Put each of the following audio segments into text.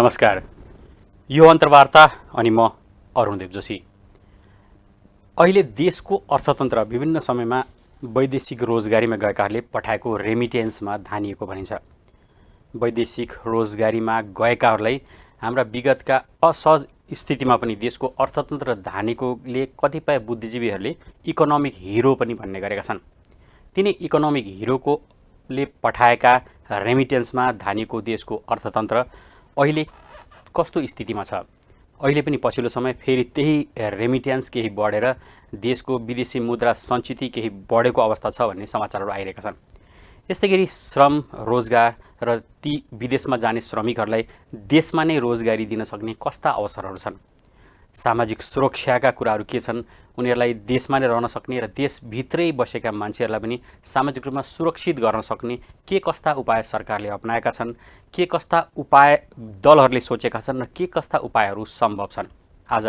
नमस्कार। यो अन्तर्वार्ता अनि म अरुणदेव जोशी। अहिले देशको अर्थतन्त्र विभिन्न समयमा वैदेशिक रोजगारीमा गएकाहरूले पठाएको रेमिटेन्समा धानिएको भनिन्छ। वैदेशिक रोजगारीमा गएकाहरूलाई हाम्रा विगतका असहज स्थितिमा पनि देशको अर्थतन्त्र धानेकोले कतिपय बुद्धिजीवीहरूले इकोनोमिक हिरो पनि भन्ने गरेका छन्। तिनै इकोनोमिक हिरोकोले पठाएका रेमिटेन्समा धानिएको देशको अर्थतन्त्र अहिले कस्तो स्थितिमा छ? अहिले पनि पछिल्लो समय फेरि त्यही रेमिटेन्स केही बढेर देशको विदेशी मुद्रा सञ्चिति केही बढेको अवस्था छ भन्ने समाचारहरू आइरहेका छन्। यस्तै गरी श्रम रोजगार र ती विदेशमा जाने श्रमिकहरूलाई देशमा नै रोजगारी दिन सक्ने कस्ता अवसरहरू छन्? सामाजिक सुरक्षाका कुराहरू के छन्? उनीहरूलाई देशमा नै रहन सक्ने र देशभित्रै बसेका मान्छेहरूलाई पनि सामाजिक रूपमा सुरक्षित गर्न सक्ने के कस्ता उपाय सरकारले अपनाएका छन्? के कस्ता उपाय दलहरूले सोचेका छन् र के कस्ता उपायहरू सम्भव छन्? आज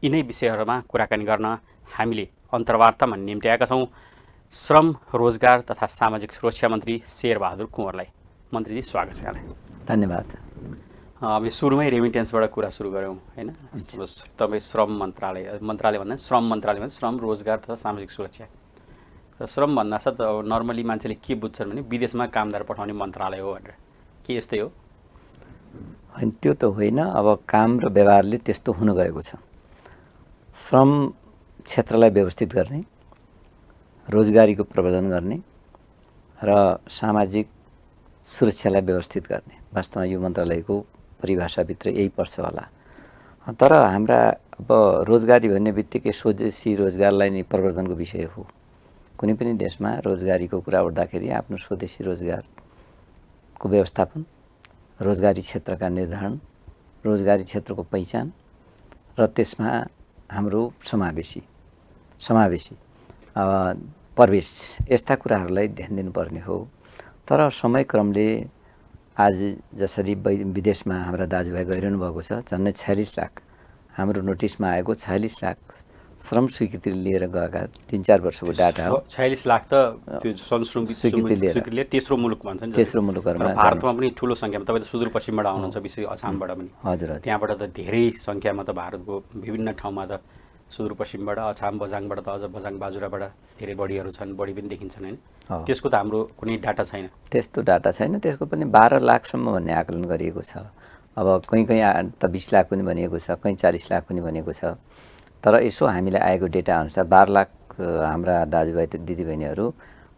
यिनै विषयहरूमा कुराकानी गर्न हामीले अन्तर्वार्तामा निम्त्याएका छौँ श्रम रोजगार तथा सामाजिक सुरक्षा मन्त्री शेरबहादुर कुँवरलाई। मन्त्रीजी स्वागत छ यहाँलाई। धन्यवाद। हामी सुरुमै रेमिटेन्सबाट कुरा सुरु गऱ्यौँ हैन? तपाईँ श्रम मन्त्रालय भन्दा श्रम मन्त्रालय भने श्रम रोजगार तथा सामाजिक सुरक्षा। र श्रम भन्दा साथ नर्मली मान्छेले के बुझ्छन् भने विदेशमा कामदार पठाउने मन्त्रालय हो भनेर। के यस्तै हो? होइन, त्यो त होइन। अब काम र व्यवहारले त्यस्तो हुन गएको छ। श्रम क्षेत्रलाई व्यवस्थित गर्ने, रोजगारीको प्रवर्धन गर्ने र सामाजिक सुरक्षालाई व्यवस्थित गर्ने, वास्तवमा यो मन्त्रालयको परिभाषाभित्र यही पर्छ होला। तर हाम्रा अब रोजगारी भन्ने बित्तिकै स्वदेशी रोजगारलाई नै प्रवर्धनको विषय हो। कुनै पनि देशमा रोजगारीको कुरा उठ्दाखेरि आफ्नो स्वदेशी रोजगारको व्यवस्थापन, रोजगारी क्षेत्रका निर्धारण, रोजगारी क्षेत्रको पहिचान र त्यसमा हाम्रो समावेशी प्रवेश, यस्ता कुराहरूलाई ध्यान दिनुपर्ने हो। तर समयक्रमले आज जसरी विदेशमा हाम्रा दाजुभाइ गइरहनु भएको छ, झन्डै 46 लाख हाम्रो नोटिसमा आएको 46 लाख श्रम स्वीकृति लिएर गएका 3-4 वर्षको डाटा हो। 46 लाख त त्यो स्वीकृति लिएर तेस्रो मुलुक भन्छ नि। तेस्रो मुलुकहरुमा भारतमा पनि ठुलो सङ्ख्यामा, तपाईँ त सुदूरपश्चिमबाट आउनुहुन्छ, विशेष अछामबाट पनि। हजुर, त्यहाँबाट त धेरै सङ्ख्यामा त भारतको विभिन्न ठाउँमा त सुदूरपश्चिमबाट, अछाम बझाङबाट त अझ बझाङ बाजुराबाट धेरै बढीहरू छन्, बढी पनि देखिन्छन् हैन? त्यसको त हाम्रो कुनै डाटा छैन। त्यस्तो डाटा छैन। त्यसको पनि 12 लाखसम्म भन्ने आकलन गरिएको छ। अब कहीँ त 20 लाख पनि भनिएको छ, कहीँ 40 लाख पनि भनिएको छ। तर यसो हामीलाई आएको डेटा अनुसार 12 लाख हाम्रा दाजुभाइ दिदीबहिनीहरू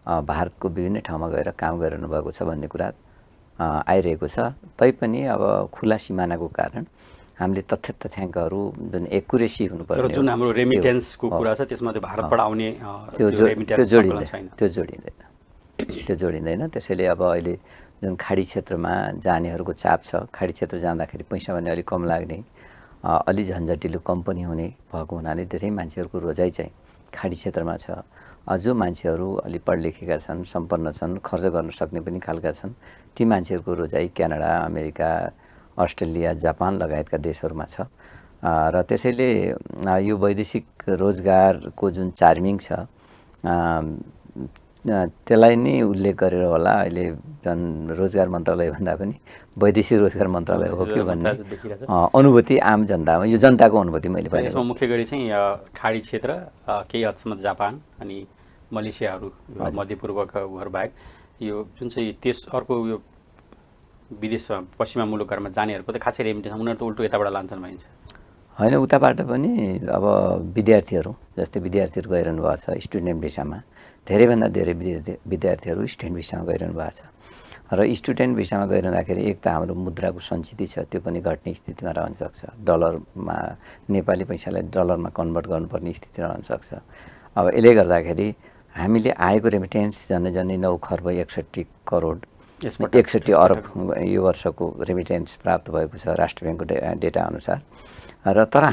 भारतको विभिन्न ठाउँमा गएर काम गरिरहनु भएको छ भन्ने कुरा आइरहेको छ। तैपनि अब खुला सिमानाको कारण हामीले तथ्याङ्कहरू जुन एकुरेसी हुनुपर्ने, तर जुन हाम्रो रेमिटेन्सको कुरा छ त्यसमा त्यो भारतबाट आउने त्यो जोडिँदैन। त्यसैले अब अहिले जुन खाडी क्षेत्रमा जानेहरूको चाप छ, खाडी क्षेत्र जाँदाखेरि पैसा भने अलिक कम लाग्ने, अलि झन्झटिलो कम्पनी हुने भएको हुनाले धेरै मान्छेहरूको रोजाइ चाहिँ खाडी क्षेत्रमा छ। जो मान्छेहरू अलि पढलेखेका छन्, सम्पन्न छन्, खर्च गर्न सक्ने पनि खालका छन्, ती मान्छेहरूको रोजाइ क्यानाडा, अमेरिका, अस्ट्रेलिया, जापान लगायतका देशहरूमा छ। र त्यसैले यो वैदेशिक रोजगारको जुन चार्मिङ छ त्यसलाई नै उल्लेख गरेर होला अहिले झन् रोजगार मन्त्रालय भन्दा पनि वैदेशिक रोजगार मन्त्रालय हो कि भन्ने अनुभूति आम जनतामा, यो जनताको अनुभूति मैले पाएँ। यसमा मुख्य गरी चाहिँ खाडी क्षेत्र, केही हदसम्म जापान अनि मलेसियाहरू, मध्यपूर्वकाहरू बाहेक यो जुन चाहिँ अर्को यो विदेशमा पश्चिमा मुलुकहरूमा जानेहरूको त खासै रेमिटेन्स, उनीहरू त उल्टो यताबाट लान्छन् भनिन्छ। होइन, उताबाट पनि अब विद्यार्थीहरू, जस्तै विद्यार्थीहरू गइरहनु भएको छ स्टुडेन्ट भिसामा। धेरैभन्दा धेरै विद्यार्थीहरू स्टुडेन्ट भिसामा गइरहनु भएको छ। र स्टुडेन्ट भिसामा गइरहँदाखेरि एक त हाम्रो मुद्राको सञ्चिति छ, त्यो पनि घट्ने स्थितिमा रहन सक्छ। डलरमा, नेपाली पैसालाई डलरमा कन्भर्ट गर्नुपर्ने स्थिति रहन सक्छ। अब यसले गर्दाखेरि हामीले आएको रेमिटेन्स झन्डै 9 खर्ब 61 करोड 61 अरब यो वर्षको रेमिटेन्स प्राप्त भएको छ राष्ट्र ब्याङ्कको डेटा अनुसार। र तर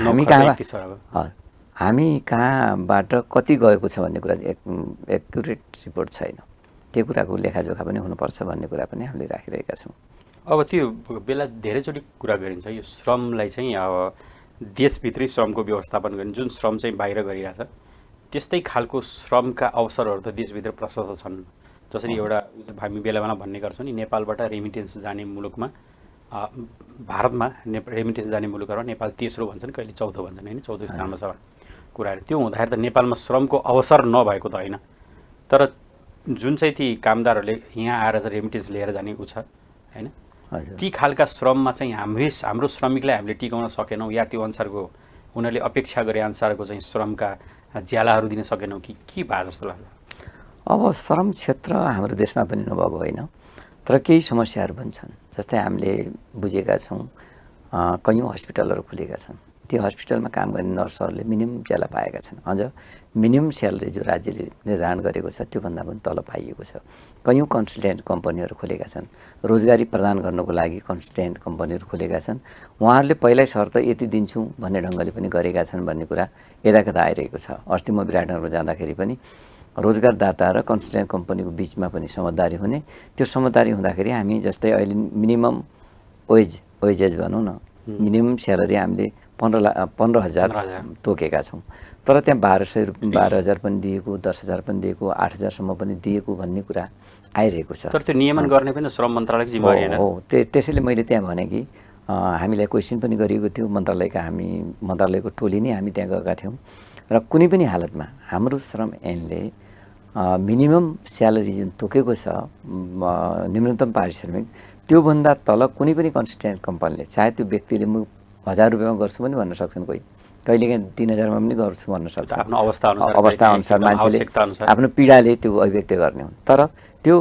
हामी कहाँबाट कति गएको छ भन्ने कुरा एक्युरेट रिपोर्ट छैन। त्यो कुराको लेखाजोखा पनि हुनुपर्छ भन्ने कुरा पनि हामीले राखिरहेका छौँ। अब त्यो बेला धेरैचोटि कुरा गरिन्छ यो श्रमलाई चाहिँ अब देशभित्रै श्रमको व्यवस्थापन गर्ने, जुन श्रम चाहिँ बाहिर गरिरहेछ त्यस्तै खालको श्रमका अवसरहरू त देशभित्र प्रशस्त छन्। जसरी एउटा हामी बेला बेला भन्ने गर्छौँ नि, नेपालबाट रेमिटेन्स जाने मुलुकमा भारतमा रेमिटेन्स जाने मुलुकहरूमा नेपाल तेस्रो भन्छन्, कहिले चौथो भन्छन् होइन, चौथो स्थानमा छ कुराहरू। त्यो हुँदाखेरि त नेपालमा श्रमको अवसर नभएको त होइन, तर जुन चाहिँ ती कामदारहरूले यहाँ आएर चाहिँ रेमिटेन्स लिएर जाने उ छ होइन, ती खालका श्रममा चाहिँ हाम्रो श्रमिकलाई हामीले टिकाउन सकेनौँ, या त्यो अनुसारको उनीहरूले अपेक्षा गरे अनुसारको चाहिँ श्रमका ज्यालाहरू दिन सकेनौँ कि के भए जस्तो लाग्छ? अब श्रम क्षेत्र हाम्रो देशमा पनि नभएको होइन, तर केही समस्याहरू पनि छन्। जस्तै हामीले बुझेका छौँ कैयौँ हस्पिटलहरू खुलेका छन्, त्यो हस्पिटलमा काम गर्ने नर्सहरूले मिनिमम ज्याला पाएका छन्। अझ मिनिमम स्यालेरी जो राज्यले निर्धारण गरेको छ त्योभन्दा पनि तल पाइएको छ। कैयौँ कन्सल्टेन्ट कम्पनीहरू खोलेका छन्, रोजगारी प्रदान गर्नको लागि कन्सल्टेन्ट कम्पनीहरू खोलेका छन्। उहाँहरूले पहिल्यै शर्त यति दिन्छौँ भन्ने ढङ्गले पनि गरेका छन् भन्ने कुरा यदाकदा आइरहेको छ। अस्ति म विराटनगर जाँदाखेरि पनि रोजगारदाता र कन्सल्टेन्ट कम्पनीको बिचमा पनि समझदारी हुने, त्यो समझदारी हुँदाखेरि हामी जस्तै अहिले मिनिमम वेजेज भनौँ न, मिनिमम स्यालेरी हामीले 15,000 तोकेका छौँ, तर त्यहाँ 12,000 पनि दिएको, 10,000 पनि दिएको, 8,000सम्म पनि दिएको भन्ने कुरा आइरहेको छ। तर त्यो नियमन गर्ने पनि श्रम मन्त्रालयको जिम्मेवारी होइन हो। त्यसैले मैले त्यहाँ भने कि हामीलाई क्वेसन पनि गरिएको थियो मन्त्रालयको टोली नै हामी त्यहाँ गएका थियौँ, र कुनै पनि हालतमा हाम्रो श्रम ऐनले मिनिमम स्यालेरी जुन तोकेको छ न्यूनतम पारिश्रमिक, त्योभन्दा तल कुनै पनि कन्सल्टेन्ट कम्पनीले चाहे त्यो व्यक्तिले म 1,000 रुपियाँमा गर्छु पनि भन्न सक्छन्, कोही कहिलेकाहीँ 3,000मा पनि गर्छु भन्न सक्छ। आफ्नो अवस्था अनुसार मान्छेले आफ्नो पीडाले त्यो अभिव्यक्त गर्ने हुन्, तर त्यो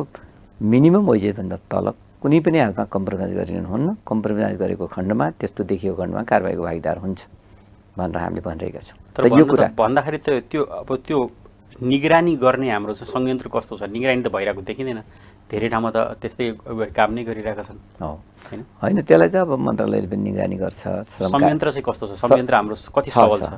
मिनिमम वेजेसभन्दा तल कुनै पनि हालतमा कम्प्रोमाइज गरिनुहुन्न। कम्प्रोमाइज गरेको खण्डमा, त्यस्तो देखिएको खण्डमा कारबाहीको भागीदार हुन्छ भनेर हामीले भनिरहेका छौँ। तर यो कुरा भन्दाखेरि त त्यो निगरानी गर्ने हाम्रो चाहिँ संयन्त्र कस्तो छ? निगरानी त भइरहेको देखिँदैन, धेरै ठाउँमा त त्यस्तै काम नै गरिरहेका छन् होइन। त्यसलाई त अब मन्त्रालयले पनि निगरानी गर्छ। संयन्त्र चाहिँ कस्तो छ? संयन्त्र हाम्रो कति सबल छ?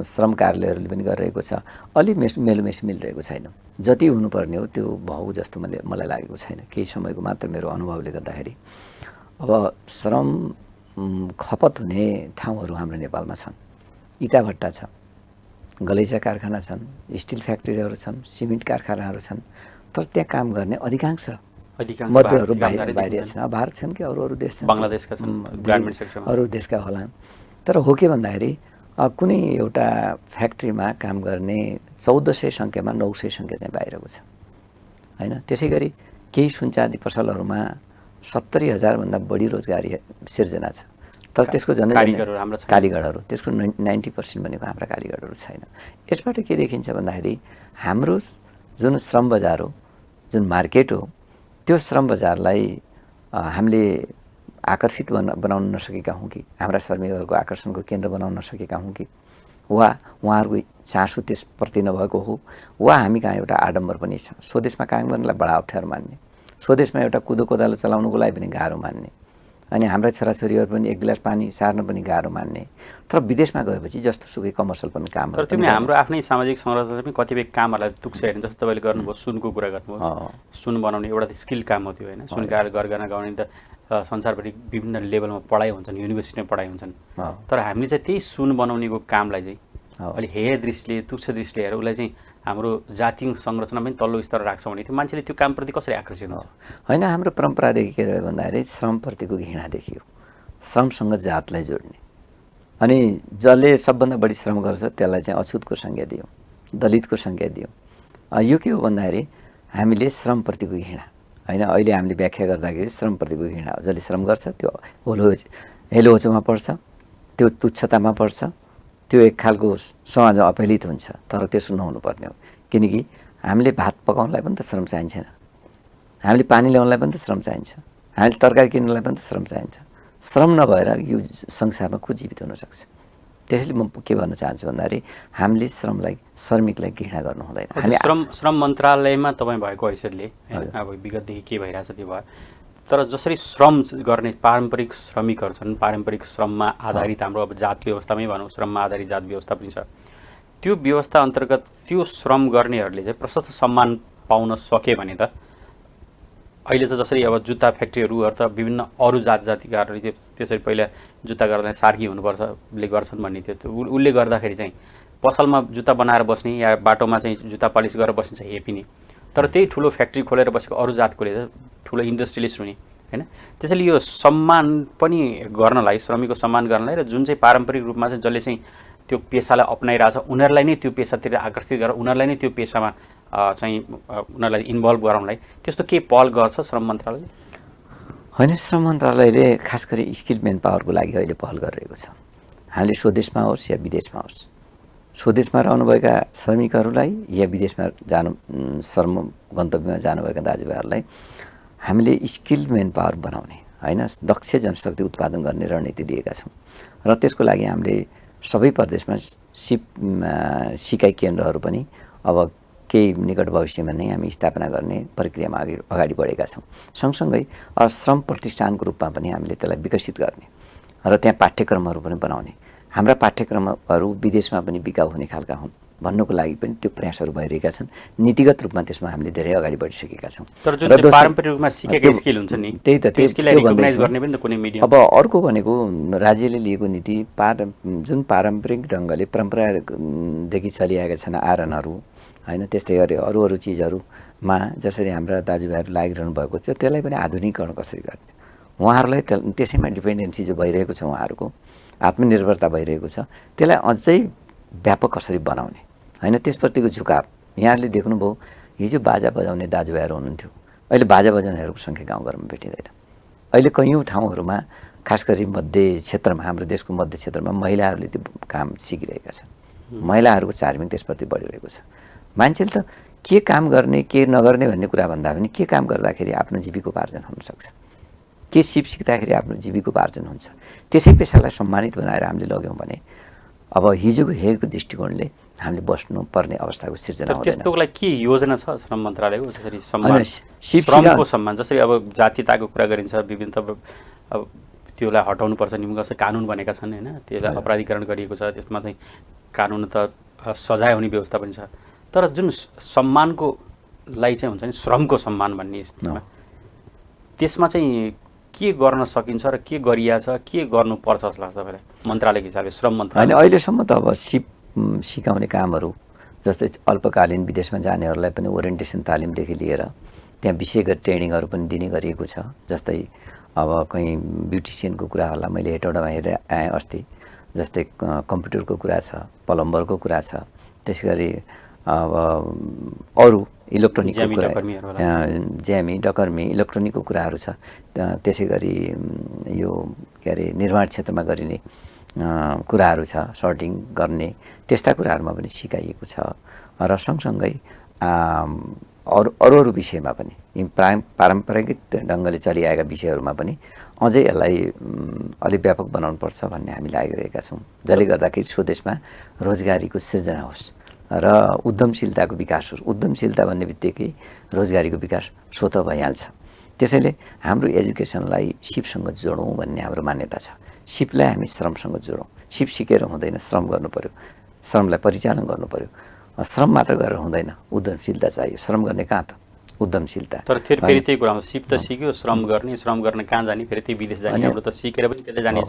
श्रम कार्यालयहरूले पनि गरिरहेको छ। अलि मेलमेस मिलिरहेको छैन, जति हुनुपर्ने हो त्यो भएको जस्तो मलाई लागेको छैन। केही समयको मात्र मेरो अनुभवले गर्दाखेरि अब श्रम खपत हुने ठाउँहरू हाम्रो नेपालमा छन्। इटाभट्टा छ, गलैँचा कारखाना छन्, स्टिल फ्याक्ट्रीहरू छन्, सिमेन्ट कारखानाहरू छन्, तर त्यहाँ काम गर्ने अधिकांश मजदुरहरू बाहिर छन्। भारत छन् कि अरू देश छन्, बङ्गलादेशका छन्, ग्रामीण सेक्टरमा अरू देशका होलान्। तर हो के भन्दाखेरि कुनै एउटा फ्याक्ट्रीमा काम गर्ने 1,400 सङ्ख्यामा 900 सङ्ख्या चाहिँ बाहिरको छ होइन। त्यसै गरी केही सुनचाँदी पसलहरूमा 70,000भन्दा बढी रोजगारी सिर्जना छ, तर त्यसको कारिगरहरू त्यसको 90% भनेको हाम्रा कारिगरहरू छैन। यसबाट के देखिन्छ भन्दाखेरि हाम्रो जुन श्रम बजार हो, जुन मार्केट हो, त्यो श्रम बजारलाई हामीले आकर्षित बनाउन नसकेका हौँ कि, हाम्रा श्रमिकहरूको आकर्षणको केन्द्र बनाउन नसकेका हौँ कि, वा उहाँहरूको चासो त्यसप्रति नभएको हो, वा हामी कहाँ एउटा आडम्बर पनि छ। स्वदेशमा काम गर्नलाई बडा अप्ठ्यारो मान्ने, स्वदेशमा एउटा कुदो कोदालो चलाउनुको लागि पनि गाह्रो मान्ने, अनि हाम्रा छोराछोरीहरू पनि एक गिलास पानी सार्न पनि गाह्रो मान्ने, तर विदेशमा गएपछि जस्तो सुकै कमर्सियल पनि काम। तर तिमी हाम्रो आफ्नै सामाजिक संरचना पनि कतिपय कामहरूलाई तुक्छ हेर्नु। जस्तो तपाईँले गर्नुभयो सुनको कुरा गर्नुभयो, सुन बनाउने एउटा स्किल काम हो त्यो होइन। सुनका गरगहना गाउने त संसारभरि विभिन्न लेभलमा पढाइ हुन्छन्, युनिभर्सिटीमा पढाइ हुन्छन्, तर हामीले चाहिँ त्यही सुन बनाउनेको कामलाई चाहिँ अलि हेय दृष्टिले, तुच्छ दृष्टिले हेरेर उसलाई चाहिँ हाम्रो जातीय संरचना पनि तल्लो स्तर राख्छौँ भने त्यो मान्छेले त्यो कामप्रति कसरी आकर्षित हुन्छ? होइन, हाम्रो परम्परादेखि के रह्यो भन्दाखेरि श्रमप्रतिको घृणा देखियो, श्रमसँग जातलाई जोड्ने, अनि जसले सबभन्दा बढी श्रम गर्छ त्यसलाई चाहिँ अछुतको संज्ञा दियो, दलितको संज्ञा दियो। यो के हो भन्दाखेरि हामीले श्रमप्रतिको घृणा होइन। अहिले हामीले व्याख्या गर्दाखेरि श्रमप्रतिको घृणा हो। जसले श्रम गर्छ त्यो हेलोहोचोमा पर्छ, त्यो तुच्छतामा पर्छ, त्यो एक खालको समाजमा अपहेलित हुन्छ। तर त्यसो नहुनुपर्ने हो, किनकि हामीले भात पकाउनलाई पनि त श्रम चाहिन्छ, हामीले पानी ल्याउनलाई पनि त श्रम चाहिन्छ, हामीले तरकारी किन्नलाई पनि त श्रम चाहिन्छ। श्रम नभएर यो संसारमा को जीवित हुन सक्छ? त्यसैले म के भन्न चाहन्छु भन्दाखेरि हामीले श्रमिकलाई घृणा गर्नु हुँदैन। हामी श्रम मन्त्रालयमा तपाईँ भएको हैसियतले अब विगतदेखि के भइरहेछ त्यो भयो, तर जसरी श्रम गर्ने पारम्परिक श्रमिकहरू छन्, पारम्परिक श्रममा आधारित हाम्रो अब जात व्यवस्थामै भनौँ, श्रममा आधारित जात व्यवस्था पनि छ, त्यो व्यवस्था अन्तर्गत त्यो श्रम गर्नेहरूले चाहिँ प्रशस्त सम्मान पाउन सके भने त अहिले त जसरी अब जुत्ता फ्याक्ट्रीहरू त विभिन्न अरू जातिकाहरूले त्यसरी पहिला जुत्ता गर्दा सार्की हुनुपर्छले गर्छन् भन्ने थियो, उसले गर्दाखेरि चाहिँ पसलमा जुत्ता बनाएर बस्ने या बाटोमा चाहिँ जुत्ता पालिस गरेर बस्ने चाहिँ हेपिने, तर त्यही ठुलो फ्याक्ट्री खोलेर बसेको अरू जातकोले त ठुलो इन्डस्ट्रियलिस्ट हुने, होइन। त्यसैले यो सम्मान पनि गर्नलाई, श्रमिकको सम्मान गर्नलाई र जुन चाहिँ पारम्परिक रूपमा चाहिँ जसले चाहिँ त्यो पेसालाई अपनाइरहेछ उनीहरूलाई नै त्यो पेसातिर आकर्षित गरेर उनीहरूलाई नै त्यो पेसामा चाहिँ उनीहरूलाई इन्भल्भ गराउनलाई त्यस्तो केही पहल गर्छ श्रम मन्त्रालयले? होइन, श्रम मन्त्रालयले खास गरी स्किल मेन पावरको लागि अहिले पहल गरिरहेको छ। हामीले स्वदेशमा होस् या विदेशमा होस्, स्वदेशमा रहनुभएका श्रमिकहरूलाई या विदेशमा श्रम गन्तव्यमा जानुभएका दाजुभाइहरूलाई हामीले स्किल मेन पावर बनाउने, होइन, दक्ष जनशक्ति उत्पादन गर्ने रणनीति लिएका छौँ र त्यसको लागि हामीले सबै प्रदेशमा सिकाइ केन्द्रहरू पनि अब केही निकट भविष्यमा नै हामी स्थापना गर्ने प्रक्रियामा अगाडि बढेका छौँ। सँगसँगै श्रम प्रतिष्ठानको रूपमा पनि हामीले त्यसलाई विकसित गर्ने र त्यहाँ पाठ्यक्रमहरू पनि बनाउने, हाम्रा पाठ्यक्रमहरू विदेशमा पनि बिकाउ हुने खालका हुन् भन्नुको लागि पनि त्यो प्रयासहरू भइरहेका छन्। नीतिगत रूपमा त्यसमा हामीले धेरै अगाडि बढिसकेका छौँ। तर जुन पारम्परिक रूपमा सिकेको स्किल हुन्छ नि, त्यही त त्यसलाई रिकगनाइज गर्ने पनि त कुनै मिडियम। अब अर्को भनेको राज्यले लिएको नीति जुन पारम्परिक ढङ्गले परम्परादेखि चलिआएका छन् आयरनहरू, होइन, त्यस्तै गरी अरू चिजहरूमा जसरी हाम्रा दाजुभाइहरू लागिरहनु भएको छ त्यसलाई पनि आधुनिकीकरण कसरी गर्ने, उहाँहरूलाई त्यसैमा डिपेन्डेन्सी जो भइरहेको छ, उहाँहरूको आत्मनिर्भरता भइरहेको छ, त्यसलाई अझै व्यापक कसरी बनाउने, होइन, त्यसप्रतिको झुकाव। यहाँहरूले देख्नुभयो हिजो बाजा बजाउने दाजुभाइहरू हुनुहुन्थ्यो, अहिले बाजा बजाउनेहरूको सङ्ख्या गाउँघरमा भेटिँदैन। अहिले कैयौँ ठाउँहरूमा खास गरी मध्य क्षेत्रमा, हाम्रो देशको मध्य क्षेत्रमा महिलाहरूले त्यो काम सिकिरहेका छन्। महिलाहरूको चार्मिङ त्यसप्रति बढिरहेको छ। मान्छेले त के काम गर्ने के नगर्ने भन्ने कुरा भन्दा पनि के काम गर्दाखेरि आफ्नो जीविकोपार्जन हुनसक्छ, के सिप सिक्दाखेरि आफ्नो जीविकोपार्जन हुन्छ, त्यसै पेसालाई सम्मानित बनाएर हामीले लग्यौँ भने अब हिजोको हेरेको दृष्टिकोणले हामीले बस्नुपर्ने अवस्थाको सिर्जना हुँदैन। त्यस्तोको लागि के योजना छ श्रम मन्त्रालयको? जसरी श्रमको सम्मान, जसरी अब जातीयताको कुरा गरिन्छ, विभिन्न अब त्यसलाई हटाउनुपर्छ, निम्न कानुन बनेका छन्, होइन, त्यसलाई अपराधीकरण गरिएको छ, त्यसमा चाहिँ कानुन त सजाय हुने व्यवस्था पनि छ। तर जुन सम्मानको लागि चाहिँ हुन्छ नि श्रमको सम्मान भन्ने स्थितिमा त्यसमा चाहिँ के गर्न सकिन्छ र के गरिया छ, के गर्नुपर्छ जस्तो लाग्छ तपाईँलाई मन्त्रालयको हिसाबले? श्रम मन्त्रालय होइन, अहिलेसम्म त अब सिकाउने कामहरू जस्तै अल्पकालीन विदेशमा जानेहरूलाई पनि ओरिएन्टेसन तालिमदेखि लिएर त्यहाँ विषयगत ट्रेनिङहरू पनि दिने गरिएको छ। जस्तै अब कहीँ ब्युटिसियनको कुरा होला, मैले हेटौडामा हेरेर आएँ अस्ति, जस्तै कम्प्युटरको कुरा छ, प्लम्बरको कुरा छ, त्यसै गरी अब अरू इलेक्ट्रोनिकको कुरा, ज्यामी डकर्मी इलेक्ट्रोनिकको कुराहरू छ, त्यसै गरी यो के अरे निर्माण क्षेत्रमा गरिने कुराहरू छ, सर्टिङ गर्ने, त्यस्ता कुराहरूमा पनि सिकाइएको छ। र सँगसँगै अरू विषयमा पनि पारम्परिक ढङ्गले चलिआएका विषयहरूमा पनि अझै यसलाई अलिक व्यापक बनाउनुपर्छ भन्ने हामी लागिरहेका छौँ, जसले गर्दाखेरि स्वदेशमा रोजगारीको सिर्जना होस् र उद्यमशीलताको विकास होस्। उद्यमशीलता भन्ने बित्तिकै रोजगारीको विकास स्वतः भइहाल्छ। त्यसैले हाम्रो एजुकेसनलाई सिपसँग जोडौँ भन्ने हाम्रो मान्यता छ। सिपलाई हामी श्रमसँग जोडौँ। सिप सिकेर हुँदैन, श्रम गर्नु पऱ्यो, श्रमलाई परिचालन गर्नु पऱ्यो। श्रम मात्र गरेर हुँदैन, उद्यमशीलता चाहियो। श्रम गर्ने कहाँ त उद्यमशीलता। तर फेरि त्यही कुरा, सिप त सिक्यो, श्रम गर्न कहाँ जाने, फेरि त्यही विदेश जाने, हाम्रो त सिकेर पनि त्यतै जाने।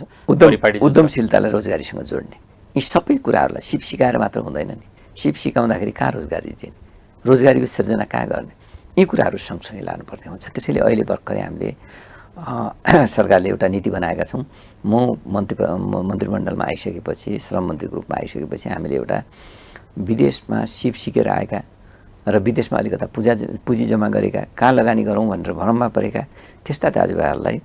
उद्यमशीलतालाई रोजगारीसँग जोड्ने, यी सबै कुराहरूलाई सिप सिकाएर मात्र हुँदैन नि। सिप सिकाउँदाखेरि कहाँ रोजगारी दिने, रोजगारीको सिर्जना कहाँ गर्ने, यी कुराहरू सँगसँगै लानुपर्ने हुन्छ। त्यसैले अहिले भर्खरै हामीले सरकारले एउटा नीति बनाएका छौँ। म मन्त्रीमण्डलमा आइसकेपछि, श्रम मन्त्रीको रूपमा आइसकेपछि हामीले एउटा विदेशमा सिप सिकेर आएका र विदेशमा अलिकता पुँजी जम्मा गरेका, कहाँ लगानी गरौँ भनेर भ्रममा परेका त्यस्ता दाजुभाइहरूलाई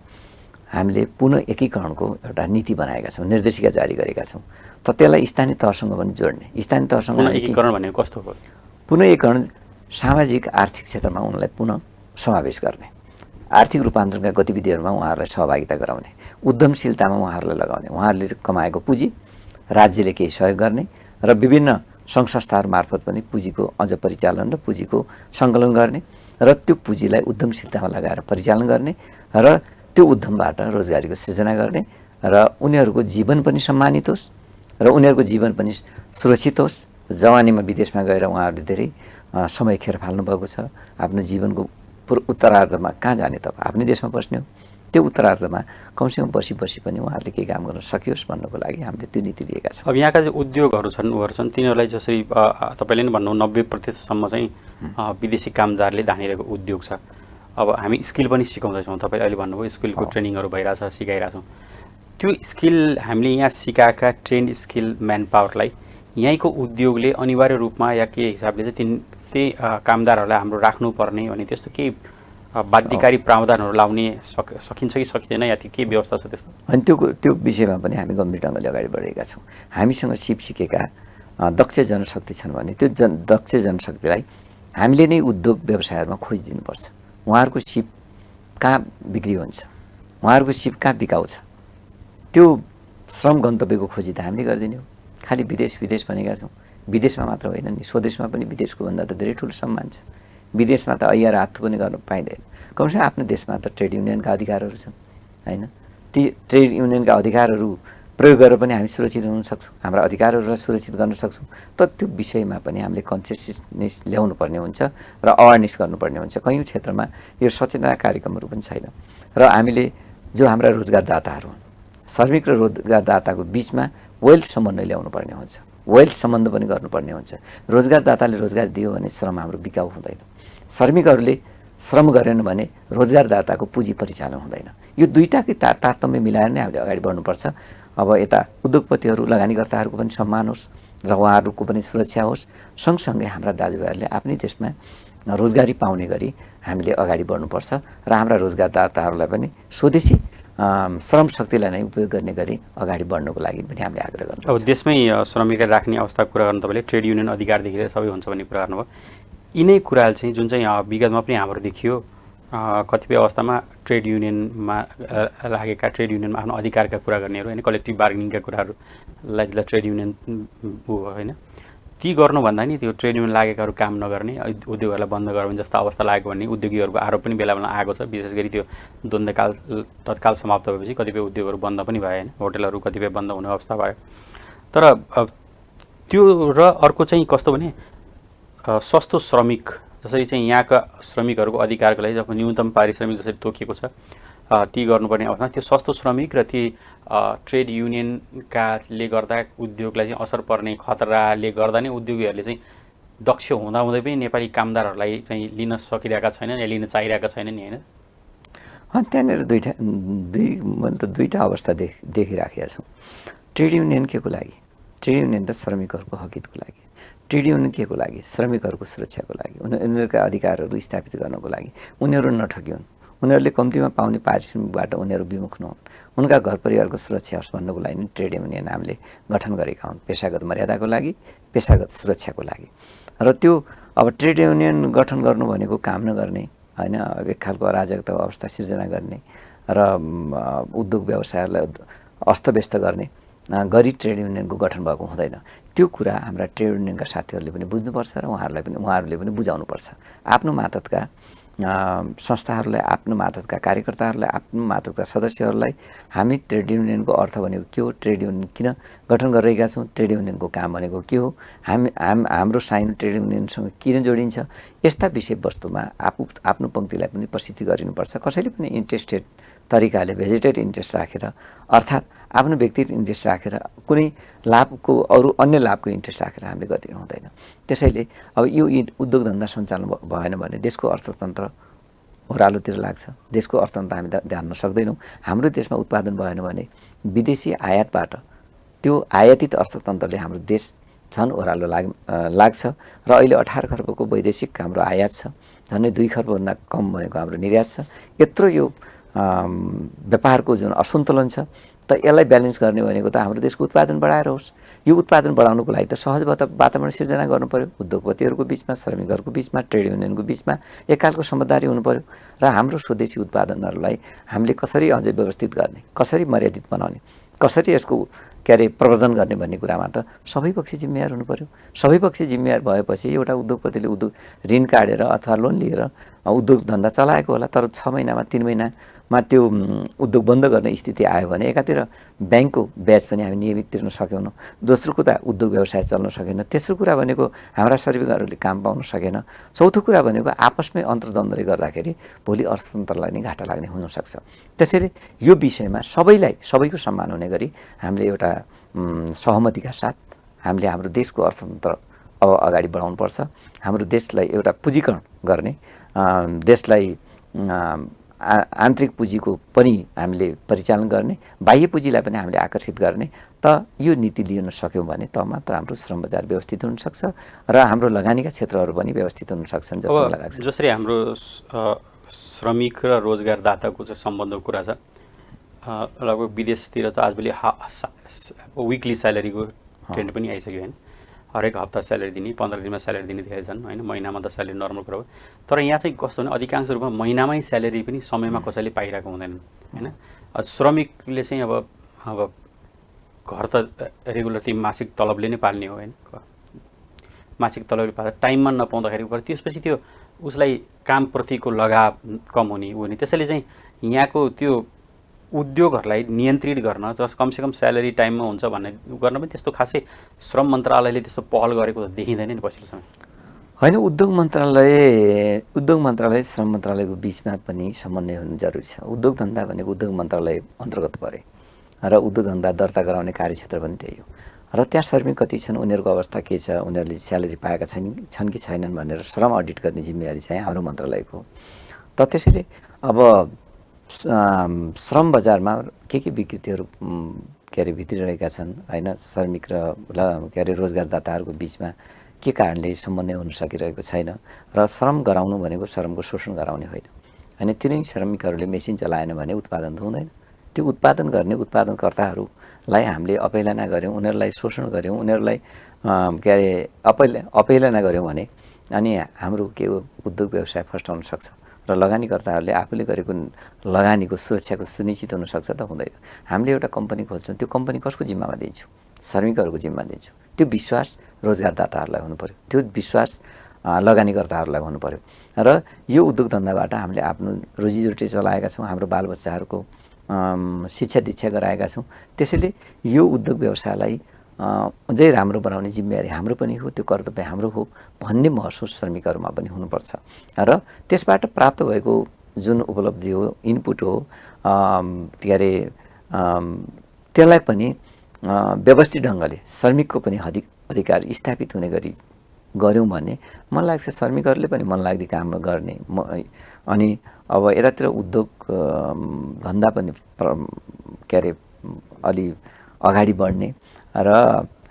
हामीले पुनः एकीकरणको एउटा नीति बनाएका छौँ, निर्देशिका जारी गरेका छौँ। त त्यसलाई स्थानीय तहसँग पनि जोड्ने। स्थानीय तहसँग एकीकरण भनेको कस्तो हो? पुनः एकीकरण सामाजिक आर्थिक क्षेत्रमा उनलाई पुनः समावेश गर्ने, आर्थिक रूपान्तरणका गतिविधिहरूमा उहाँहरूलाई सहभागिता गराउने, उद्यमशीलतामा उहाँहरूलाई लगाउने, उहाँहरूले कमाएको पुँजी राज्यले केही सहयोग गर्ने र विभिन्न सङ्घ संस्थाहरू मार्फत पनि पुँजीको अझ परिचालन र पुँजीको सङ्कलन गर्ने र त्यो पुँजीलाई उद्यमशीलतामा लगाएर परिचालन गर्ने र त्यो उद्यमबाट रोजगारीको सृजना गर्ने र उनीहरूको जीवन पनि सम्मानित होस् र उनीहरूको जीवन पनि सुरक्षित होस्। जवानीमा विदेशमा गएर उहाँहरूले धेरै समय खेर फाल्नुभएको छ। आफ्नो जीवनको उत्तरार्धमा कहाँ जाने त, आफ्नै देशमा बस्ने हो। त्यो उत्तरार्धमा कमसेकम बसी पनि उहाँहरूले केही काम गर्न सकियोस् भन्नको लागि हामीले त्यो नीति लिएका छौँ। अब यहाँका उद्योगहरू छन् तिनीहरूलाई जसरी तपाईँले नै भन्नु 90% चाहिँ विदेशी कामदारले धानिरहेको उद्योग छ। अब हामी स्किल पनि सिकाउँदैछौँ, तपाईँले अहिले भन्नुभयो स्किलको ट्रेनिङहरू भइरहेछ, सिकाइरहेछौँ। त्यो स्किल हामीले यहाँ सिकाएका ट्रेन्ड स्किल म्यान पावरलाई यहीँको उद्योगले अनिवार्य रूपमा या के हिसाबले चाहिँ त्यही कामदारहरूलाई हाम्रो राख्नुपर्ने भने त्यस्तो केही बाध्यकारी प्रावधानहरू लाउने सकिन्छ कि सकिँदैन, या के व्यवस्था छ त्यस्तो? अनि त्यो विषयमा पनि हामी गम्भीर ढङ्गले अगाडि बढेका छौँ। हामीसँग सिप सिकेका दक्ष जनशक्ति छन् भने त्यो दक्ष जनशक्तिलाई हामीले नै उद्योग व्यवसायहरूमा खोजिदिनुपर्छ। उहाँहरूको सिप कहाँ बिक्री हुन्छ, उहाँहरूको सिप कहाँ बिकाउँछ, त्यो श्रम गन्तव्यको खोजी त हामीले गरिदिने हो। खालि विदेश भनेका छौँ, विदेशमा मात्र होइन नि, स्वदेशमा पनि विदेशको भन्दा त धेरै ठुलो सम्मान छ। विदेशमा त ऐयार हात पनि गर्न पाइँदैन, कमसेकम आफ्नो देशमा त ट्रेड युनियनका अधिकारहरू छन् होइन। ती ट्रेड युनियनका अधिकारहरू प्रयोग गरेर पनि हामी सुरक्षित हुन सक्छौँ, हाम्रा अधिकारहरूलाई सुरक्षित गर्न सक्छौँ। तर त्यो विषयमा पनि हामीले कन्सियसनेस ल्याउनु पर्ने हुन्छ र अवेरनेस गर्नुपर्ने हुन्छ। कयौँ क्षेत्रमा यो सचेतना कार्यक्रमहरू पनि छैन र हामीले जो हाम्रा रोजगारदाताहरू हुन्, श्रमिक र रोजगारदाताको बिचमा वेल समन्वय ल्याउनु पर्ने हुन्छ, वेल सम्बन्ध पनि गर्नुपर्ने हुन्छ। रोजगारदाताले रोजगार दियो भने श्रम हाम्रो बिकाउ हुँदैन, श्रमिकहरूले श्रम गरेन भने रोजगारदाताको पुँजी परिचालन हुँदैन। यो दुईटाकै तारतम्य मिलाएर नै हामीले अगाडि बढ्नुपर्छ। अब यता उद्योगपतिहरू लगानीकर्ताहरूको पनि सम्मान होस् र उहाँहरूको पनि सुरक्षा होस्, सँगसँगै हाम्रा दाजुभाइहरूले आफ्नै देशमा रोजगारी पाउने गरी हामीले अगाडि बढ्नुपर्छ र हाम्रा रोजगारदाताहरूलाई पनि स्वदेशी श्रम शक्तिलाई नै उपयोग गर्ने गरी अगाडि बढ्नको लागि पनि हामीले आग्रह गर्नुपर्छ। अब देशमै श्रमिकलाई राख्ने अवस्थाको कुरा गर्नु, तपाईँले ट्रेड युनियन अधिकारदेखि लिएर सबै हुन्छ भन्ने कुरा गर्नुभयो। यिनै कुराहरू चाहिँ जुन चाहिँ विगतमा पनि हाम्रो देखियो, कतिपय अवस्थामा ट्रेड युनियनमा लागेका ट्रेड युनियनमा आफ्नो अधिकारका कुरा गर्नेहरू होइन, कलेक्टिभ बार्गेनिङका कुराहरूलाई ट्रेड युनियन होइन, ती गर्नुभन्दा नि त्यो ट्रेड युनियन लागेकाहरू काम नगर्ने, उद्योगहरूलाई बन्द गराउने जस्तो अवस्था लाग्यो भन्ने उद्योगीहरूको आरोप पनि बेला बेला आएको छ। विशेष गरी त्यो द्वन्द्वकाल तत्काल समाप्त भएपछि कतिपय उद्योगहरू बन्द पनि भए होइन, होटलहरू कतिपय बन्द हुने अवस्था भयो। तर त्यो र अर्को चाहिँ कस्तो भने सस्तो श्रमिक, जसरी चाहिँ यहाँका श्रमिकहरूको अधिकारको लागि जब न्यूनतम पारिश्रमिक जसरी तोकिएको छ ती गर्नुपर्ने अवस्थामा त्यो सस्तो श्रमिक र ती ट्रेड युनियनकाले गर्दा उद्योगलाई चाहिँ असर पर्ने खतराले गर्दा नै उद्योगीहरूले चाहिँ दक्ष हुँदाहुँदै पनि नेपाली कामदारहरूलाई चाहिँ लिन सकिरहेका छैनन् या लिन चाहिरहेका छैनन् नि होइन। त्यहाँनिर मैले त दुईवटा अवस्था देखिराखेका छौँ। ट्रेड युनियन के को लागि? ट्रेड युनियन त श्रमिकहरूको हकितको लागि। ट्रेड युनियन के को लागि? श्रमिकहरूको सुरक्षाको लागि, उनीहरूका अधिकारहरू स्थापित गर्नको लागि। उनीहरू नठगिउन्, उनीहरूले कम्तीमा पाउने पारिश्रमिकबाट उनीहरू विमुख नहुन्, उनका घर परिवारको सुरक्षा होस् भन्नको लागि नि ट्रेड युनियन हामीले गठन गरेका हुन्, पेसागत मर्यादाको लागि, पेसागत सुरक्षाको लागि। र त्यो अब ट्रेड युनियन गठन गर्नु भनेको काम नगर्ने होइन, एक खालको अराजकता अवस्था सिर्जना गर्ने र उद्योग व्यवसायहरूलाई अस्तव्यस्त गर्ने गरी ट्रेड युनियनको गठन भएको हुँदैन। त्यो कुरा हाम्रा ट्रेड युनियनका साथीहरूले पनि बुझ्नुपर्छ र उहाँहरूले पनि बुझाउनुपर्छ। आफ्नो मातहतका संस्थाहरूलाई, आफ्नो मातहतका कार्यकर्ताहरूलाई, आफ्नो मातहतका सदस्यहरूलाई हामी ट्रेड युनियनको अर्थ भनेको के हो, ट्रेड युनियन किन गठन गरिरहेका छौँ, ट्रेड युनियनको काम भनेको के हो, हाम्रो साइन ट्रेड युनियनसँग किन जोडिन्छ, यस्ता विषयवस्तुमा आफ्नो पङ्क्तिलाई पनि प्रसिद्ध गरिनुपर्छ। कसैले पनि इन्ट्रेस्टेड तरिकाले भेजिटेड इन्ट्रेस्ट राखेर अर्थात् आफ्नो व्यक्तिगत इन्ट्रेस्ट राखेर कुनै लाभको अरू अन्य लाभको इन्ट्रेस्ट राखेर हामीले गरिनु हुँदैन। त्यसैले अब यो उद्योग धन्दा सञ्चालन भएन भने देशको अर्थतन्त्र ओह्रालोतिर लाग्छ, देशको अर्थतन्त्र हामी ध्यान्न सक्दैनौँ। हाम्रो देशमा उत्पादन भएन भने विदेशी आयातबाट त्यो आयातित अर्थतन्त्रले हाम्रो देश झन् ओह्रालो लाग्छ र अहिले 18 खर्बको वैदेशिक हाम्रो आयात छ, झन्डै 2 खर्बभन्दा कम भनेको हाम्रो निर्यात छ। यत्रो यो व्यापारको जुन असन्तुलन छ त यसलाई ब्यालेन्स गर्ने भनेको त हाम्रो देशको उत्पादन बढाएर होस्। यो उत्पादन बढाउनुको लागि त सहज वातावरण सिर्जना गर्नु पर्यो, उद्योगपतिहरूको बिचमा, श्रमिकहरूको बिचमा, ट्रेड युनियनको बिचमा एकखालको समझदारी हुनु पर्यो र हाम्रो स्वदेशी उत्पादनहरूलाई हामीले कसरी अझै व्यवस्थित गर्ने, कसरी मर्यादित बनाउने, कसरी यसको प्रवर्धन गर्ने भन्ने कुरामा त सबै पक्ष जिम्मेवार हुनु पर्यो। सबै पक्ष जिम्मेवार भएपछि एउटा उद्योगपतिले ऋण काटेर अथवा लोन लिएर उद्योग धन्दा चलाएको होला, तर 6 महिनामा 3 महिनामा त्यो उद्योग बन्द गर्ने स्थिति आयो भने एकातिर ब्याङ्कको ब्याज पनि हामी नियमित तिर्न सकेनौँ, दोस्रो कुरा उद्योग व्यवसाय चल्न सकेन, तेस्रो कुरा भनेको हाम्रा श्रमिकहरूले काम पाउन सकेन, चौथो कुरा भनेको आपसमै अन्तर्द्वन्द्वले गर्दाखेरि भोलि अर्थतन्त्रलाई नै घाटा लाग्ने हुनसक्छ। त्यसैले यो विषयमा सबैको सम्मान हुने गरी हामीले एउटा सहमतिका साथ हामीले हाम्रो देशको अर्थतन्त्र अब अगाडि बढाउनुपर्छ। हाम्रो देशलाई एउटा पुँजीकरण गर्ने, देशलाई आन्तरिक पुँजीको पनि हामीले परिचालन गर्ने, बाह्य पुँजीलाई पनि हामीले आकर्षित गर्ने, त यो नीति लिन सक्यौँ भने त मात्र हाम्रो श्रम बजार व्यवस्थित हुनसक्छ र हाम्रो लगानीका क्षेत्रहरू पनि व्यवस्थित हुन सक्छन् जस्तो मलाई लाग्छ। जसरी हाम्रो श्रमिक र रोजगारदाताको चाहिँ सम्बन्धको कुरा छ, लगभग विदेशतिर त आजभोलि विकली स्यालेरीको ट्रेन्ड पनि आइसक्यो होइन। हरेक हप्ता स्यालेरी दिने, 15 दिनमा स्यालेरी दिने धेरै छन् होइन। महिनामा त स्यालेरी नर्मल कुरा हो, तर यहाँ चाहिँ कस्तो भने अधिकांश रूपमा महिनामै स्यालेरी पनि समयमा कसैले पाइरहेको हुँदैन होइन। श्रमिकले चाहिँ अब घर त रेगुलर चाहिँ मासिक तलबले नै पाल्ने हो होइन। मासिक तलबले पाल्दा टाइममा नपाउँदाखेरि त्यसपछि त्यो उसलाई कामप्रतिको लगाव कम हुने हुने, त्यसैले चाहिँ यहाँको त्यो उद्योगहरूलाई नियन्त्रित गर्न जस कमसेकम स्यालेरी टाइममा हुन्छ भन्ने गर्न पनि त्यस्तो खासै श्रम मन्त्रालयले त्यस्तो पहल गरेको त देखिँदैन नि पछिल्लो समय होइन। उद्योग मन्त्रालय श्रम मन्त्रालयको बिचमा पनि समन्वय हुनु जरुरी छ। उद्योग धन्दा भनेको उद्योग मन्त्रालय अन्तर्गत परे र उद्योग धन्दा दर्ता गराउने कार्यक्षेत्र पनि त्यही हो र त्यहाँ श्रमिक कति छन्, उनीहरूको अवस्था के छ, उनीहरूले स्यालेरी पाएका छन् कि छैनन् भनेर श्रम अडिट गर्ने जिम्मेवारी चाहिँ हाम्रो मन्त्रालयको हो। त त्यसैले अब श्रम बजारमा के विकृतिहरू भित्रिरहेका छन् होइन, श्रमिक र रोजगारदाताहरूको बिचमा के कारणले समन्वय हुन सकिरहेको छैन र श्रम गराउनु भनेको श्रमको शोषण गराउने होइन। तिनै श्रमिकहरूले मेसिन चलाएन भने उत्पादन त हुँदैन। त्यो उत्पादन गर्ने उत्पादनकर्ताहरूलाई हामीले अपहेलना गऱ्यौँ, उनीहरूलाई शोषण गऱ्यौँ, उनीहरूलाई अपहेलना गऱ्यौँ भने अनि हाम्रो के हो, उद्योग व्यवसाय फस्टाउन सक्छ र लगानीकर्ताहरूले आफूले गरेको लगानीको सुरक्षाको सुनिश्चित हुनसक्छ त हुँदैन। हामीले एउटा कम्पनी खोल्छौँ, त्यो कम्पनी कसको जिम्मामा दिन्छौँ? श्रमिकहरूको जिम्मा दिन्छौँ। त्यो विश्वास रोजगारदाताहरूलाई हुनु पऱ्यो, त्यो विश्वास लगानीकर्ताहरूलाई हुनु पऱ्यो र यो उद्योग धन्दाबाट हामीले आफ्नो रोजीरोटी चलाएका छौँ, हाम्रो बालबच्चाहरूको शिक्षा दीक्षा गराएका छौँ। त्यसैले यो उद्योग व्यवसायलाई अझै राम्रो बनाउने जिम्मेवारी हाम्रो पनि हो, त्यो कर्तव्य हाम्रो हो भन्ने महसुस श्रमिकहरूमा पनि हुनुपर्छ र त्यसबाट प्राप्त भएको जुन उपलब्धि हो, इनपुट हो, त्यसलाई पनि व्यवस्थित ढङ्गले श्रमिकको पनि अधिकार स्थापित हुने गरी गऱ्यौँ भने मलाई लाग्छ श्रमिकहरूले पनि मनलाग्दी काम गर्ने अनि अब यतातिर उद्योग धन्दा पनि अलि अगाडि बढ्ने र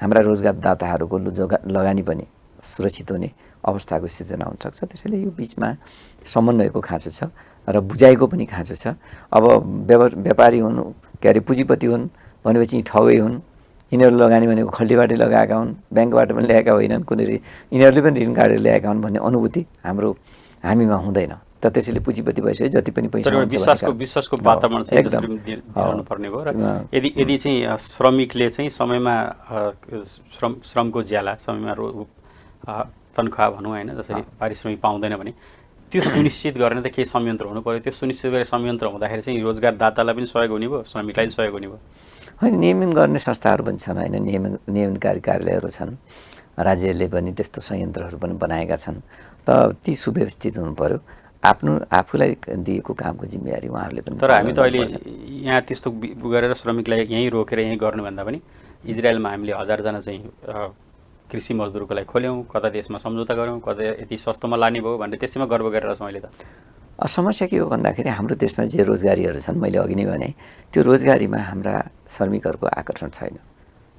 हाम्रा रोजगारदाताहरूको लगानी पनि सुरक्षित हुने अवस्थाको सिर्जना हुनसक्छ। त्यसैले यो बिचमा समन्वयको खाँचो छ र बुझाइको पनि खाँचो छ। अब व्यापारी हुन्, पुँजीपति हुन् भनेपछि ठगै हुन्, यिनीहरू लगानी भनेको खल्टीबाटै लगाएका हुन्, ब्याङ्कबाट पनि ल्याएका होइनन्, यिनीहरूले पनि ऋण काटेर ल्याएका हुन् भन्ने अनुभूति हामीमा हुँदैन। त त्यसैले पुँजीपति भइसक्यो, जति पनि पैसा विश्वासको वातावरण चाहिँ दिनु पर्ने भयो र यदि चाहिँ श्रमिकले चाहिँ समयमा श्रमको ज्याला समयमा तनख्वाह भनौँ होइन, जसरी पारिश्रमिक पाउँदैन भने त्यो सुनिश्चित गर्ने त केही संयन्त्र हुनु पर्यो। त्यो सुनिश्चित गरे संयन्त्र हुँदाखेरि चाहिँ रोजगारदातालाई पनि सहयोग हुने भयो, श्रमिकलाई पनि सहयोग हुने भयो। होइन, नियमन गर्ने संस्थाहरू पनि छन् होइन, नियमनकारी कार्यालयहरू छन्, राज्यले पनि त्यस्तो संयन्त्रहरू पनि बनाएका छन्। त ती सुव्यवस्थित हुनु पर्यो। आफूलाई दिएको कामको जिम्मेवारी उहाँहरूले पनि। तर हामी त अहिले यहाँ त्यस्तो गरेर श्रमिकलाई यहीँ रोकेर यहीँ गर्नुभन्दा पनि इजरायलमा हामीले 1000जना चाहिँ कृषि मजदुरको लागि खोल्यौँ, कता देशमा सम्झौता गऱ्यौँ, कता यति सस्तोमा लाने भयो भनेर त्यसैमा गर्व गरेर छौँ अहिले त। समस्या के हो भन्दाखेरि हाम्रो देशमा जे रोजगारीहरू छन्, मैले अघि नै भने त्यो रोजगारीमा हाम्रा श्रमिकहरूको आकर्षण छैन।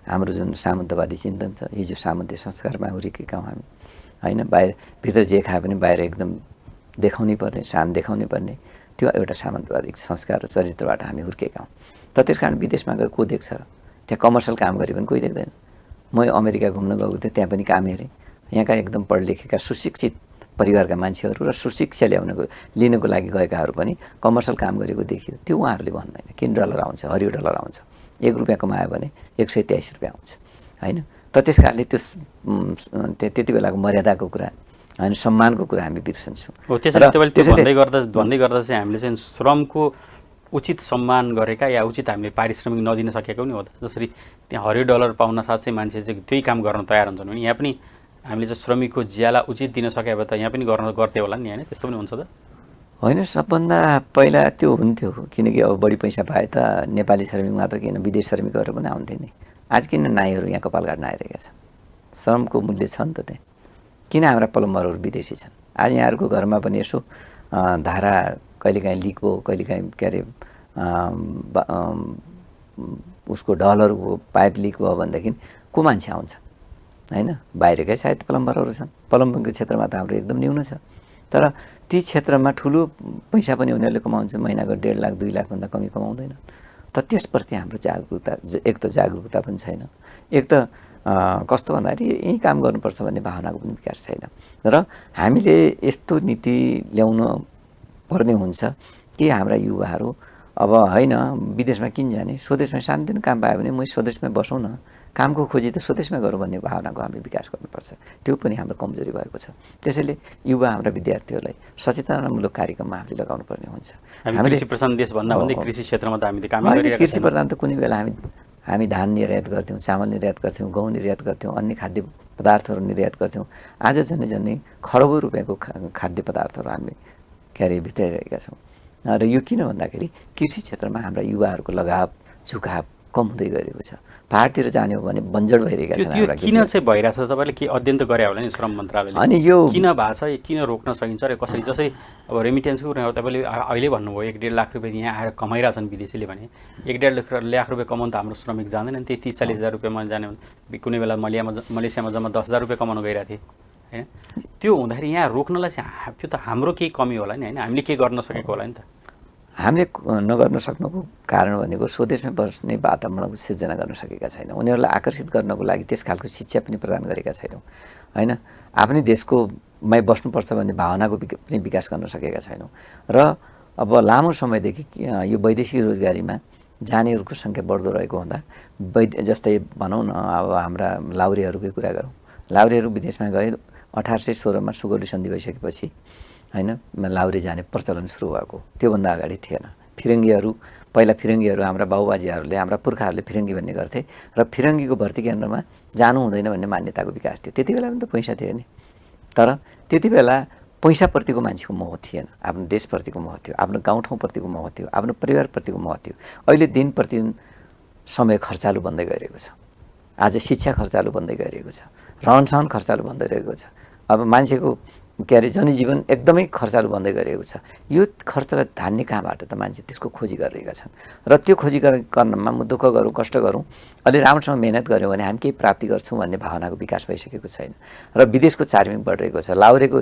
हाम्रो जुन सामन्तवादी चिन्तन छ, हिजो सामन्ती संस्कारमा हुर्केका हौँ हामी होइन। भित्र जे खाए पनि बाहिर एकदम देखाउनै पर्ने, शान देखाउनै पर्ने, त्यो एउटा सामन्तवादी संस्कार र चरित्रबाट हामी हुर्केका हौँ। त त्यस कारण विदेशमा गएर को देख्छ र? त्यहाँ कमर्सियल काम गरे पनि कोही देख्दैन। म अमेरिका घुम्न गएको थिएँ, त्यहाँ पनि काम हेरेँ। यहाँका एकदम पढ लेखेका सुशिक्षित परिवारका मान्छेहरू र सुशिक्षा लिनको लागि गएकाहरू पनि कमर्सियल काम गरेको देखियो। त्यो उहाँहरूले भन्दैन। किन डलर आउँछ, हरियो डलर आउँछ, 1 रुपियाँ कमायो भने 123 रुपियाँ आउँछ होइन। त त्यस कारणले त्यति बेलाको मर्यादाको कुरा होइन, सम्मानको कुरा हामी बिर्सन्छौँ। भन्दै गर्दा चाहिँ हामीले चाहिँ श्रमको उचित सम्मान गरेका या उचित हामीले पारिश्रमिक नदिन सकेको पनि हो त। जसरी त्यहाँ हरियो डलर पाउन साथ चाहिँ मान्छे चाहिँ त्यही काम गर्न तयार हुन्छन् भने यहाँ पनि हामीले चाहिँ श्रमिकको ज्याला उचित दिन सके भए त यहाँ पनि गर्थे होला नि होइन, त्यस्तो पनि हुन्छ त होइन। सबभन्दा पहिला त्यो हुन्थ्यो, किनकि अब बढी पैसा पाए त नेपाली श्रमिक मात्र किन विदेश श्रमिकहरू पनि आउँथे नि। आज किन नाईहरू यहाँ कपाल काट्न आइरहेका छन्? श्रमको मूल्य छ नि त त्यहाँ। किन हाम्रा प्लम्बरहरू विदेशी छन्? आज यहाँहरूको घरमा पनि यसो धारा कहिलेकाहीँ लिक भयो, कहिलेकाहीँ के अरे उसको ढलहरूको पाइप लिक भयो भनेदेखि को मान्छे आउँछ होइन, बाहिरकै सायद प्लम्बरहरू छन्। प्लम्बिङको क्षेत्रमा त हाम्रो एकदम न्यून छ, तर ती क्षेत्रमा ठुलो पैसा पनि उनीहरूले कमाउँछ, महिनाको 1.5 लाख 2 लाखभन्दा कमी कमाउँदैन। त त्यसप्रति हाम्रो जागरुकता, एक त जागरुकता पनि छैन, एक त कस्तो भन्दाखेरि यही काम गर्नुपर्छ भन्ने भावनाको पनि विकास छैन। र हामीले यस्तो नीति ल्याउन पर्ने हुन्छ कि हाम्रा युवाहरू अब होइन विदेशमा किन जाने, स्वदेशमा सानोतिनो काम पायो भने म स्वदेशमै बसौँ न, कामको खोजी त स्वदेशमै गरौँ भन्ने भावनाको हामीले विकास गर्नुपर्छ। त्यो पनि हाम्रो कमजोरी भएको छ। त्यसैले युवा हाम्रा विद्यार्थीहरूलाई सचेतनामूलक कार्यक्रममा हामीले लगाउनु पर्ने हुन्छ। हामीले कृषि प्रधान देश भन्दा भन्दै कृषि क्षेत्रमा त हामीले काम गरिरहेका छौँ। कृषि प्रधान त कुनै बेला हामी धान निर्यात गर्थ्यौँ, चामल निर्यात गर्थ्यौँ, गहुँ निर्यात गर्थ्यौँ, अन्य खाद्य पदार्थहरू निर्यात गर्थ्यौँ। आज झन्डै खरबौँ रुपियाँको खाद्य पदार्थहरू हामी के अरे भित्राइरहेका छौँ। र यो किन भन्दाखेरि कृषि क्षेत्रमा हाम्रा युवाहरूको लगाव झुकाव कम हुँदै गएको छ। पहाडतिर जाने हो भने बन्जड भइरहेका छन् हाम्रा। किन चाहिँ भइरहेछ? तपाईँले के अध्ययन त गरे होला नि श्रम मन्त्रालयले? अनि यो किन भएको छ, किन रोक्न सकिन्छ र कसरी? जसरी अब रेमिटेन्सको कुरा तपाईँले अहिले भन्नुभयो 1.5 लाख रुपियाँ यहाँ आएर कमाइरहेछन् विदेशीले भने 1.5 लाख रुपियाँ कमाउनु त हाम्रो श्रमिक जाँदैन नि। त्यही 30-40 हजार रुपियाँमा जाने भने कुनै बेला मलेसियामा जम्मा 10,000 रुपियाँ कमाउनु गइरहेको थिएँ होइन। त्यो हुँदाखेरि यहाँ रोक्नलाई चाहिँ त्यो त हाम्रो केही कमी होला नि होइन, हामीले के गर्न सकेको होला नि त। हामीले नगर्न सक्नुको कारण भनेको स्वदेशमै बस्ने वातावरणको सिर्जना गर्न सकेका छैनौँ। उनीहरूलाई आकर्षित गर्नको लागि त्यस खालको शिक्षा पनि प्रदान गरेका छैनौँ होइन। आफ्नै देशकोमै बस्नुपर्छ भन्ने भावनाको पनि विकास गर्न सकेका छैनौँ। र अब लामो समयदेखि यो वैदेशिक रोजगारीमा जानेहरूको सङ्ख्या बढ्दो रहेको हुँदा जस्तै भनौँ न अब हाम्रा लाउरेहरूकै कुरा गरौँ। लाउरेहरू विदेशमा गए 1816मा सुगौली सन्धि भइसकेपछि होइन लाउरे जाने प्रचलन सुरु भएको। त्योभन्दा अगाडि थिएन। पहिला फिरङ्गीहरू हाम्रा बाबुबाजेहरूले, हाम्रा पुर्खाहरूले फिरङ्गी भन्ने गर्थे र फिरङ्गीको भर्ती केन्द्रमा जानु हुँदैन भन्ने मान्यताको विकास थियो। त्यति बेला पनि त पैसा थियो नि, तर त्यति बेला पैसाप्रतिको मान्छेको मोह थिएन, आफ्नो देशप्रतिको मोह थियो, आफ्नो गाउँठाउँप्रतिको मोह थियो, आफ्नो परिवारप्रतिको मोह थियो। अहिले दिन प्रतिदिन समय खर्चालु बन्दै गइरहेको छ। आज शिक्षा खर्चालु बन्दै गइरहेको छ, रहनसहन खर्चालु बन्दै गएको छ। अब मान्छेको के अरे जनजीवन एकदमै खर्चालु बन्दै गइरहेको छ। यो खर्चलाई धान्ने कहाँबाट त मान्छे त्यसको खोजी गरिरहेका छन्। र त्यो खोजी गर्नमा म दुःख गरौँ, कष्ट गरौँ, अलि राम्रोसँग मेहनत गऱ्यौँ भने हामी केही प्राप्ति गर्छौँ भन्ने भावनाको विकास भइसकेको छैन। र विदेशको चार्मिङ बढिरहेको छ। लाउरेको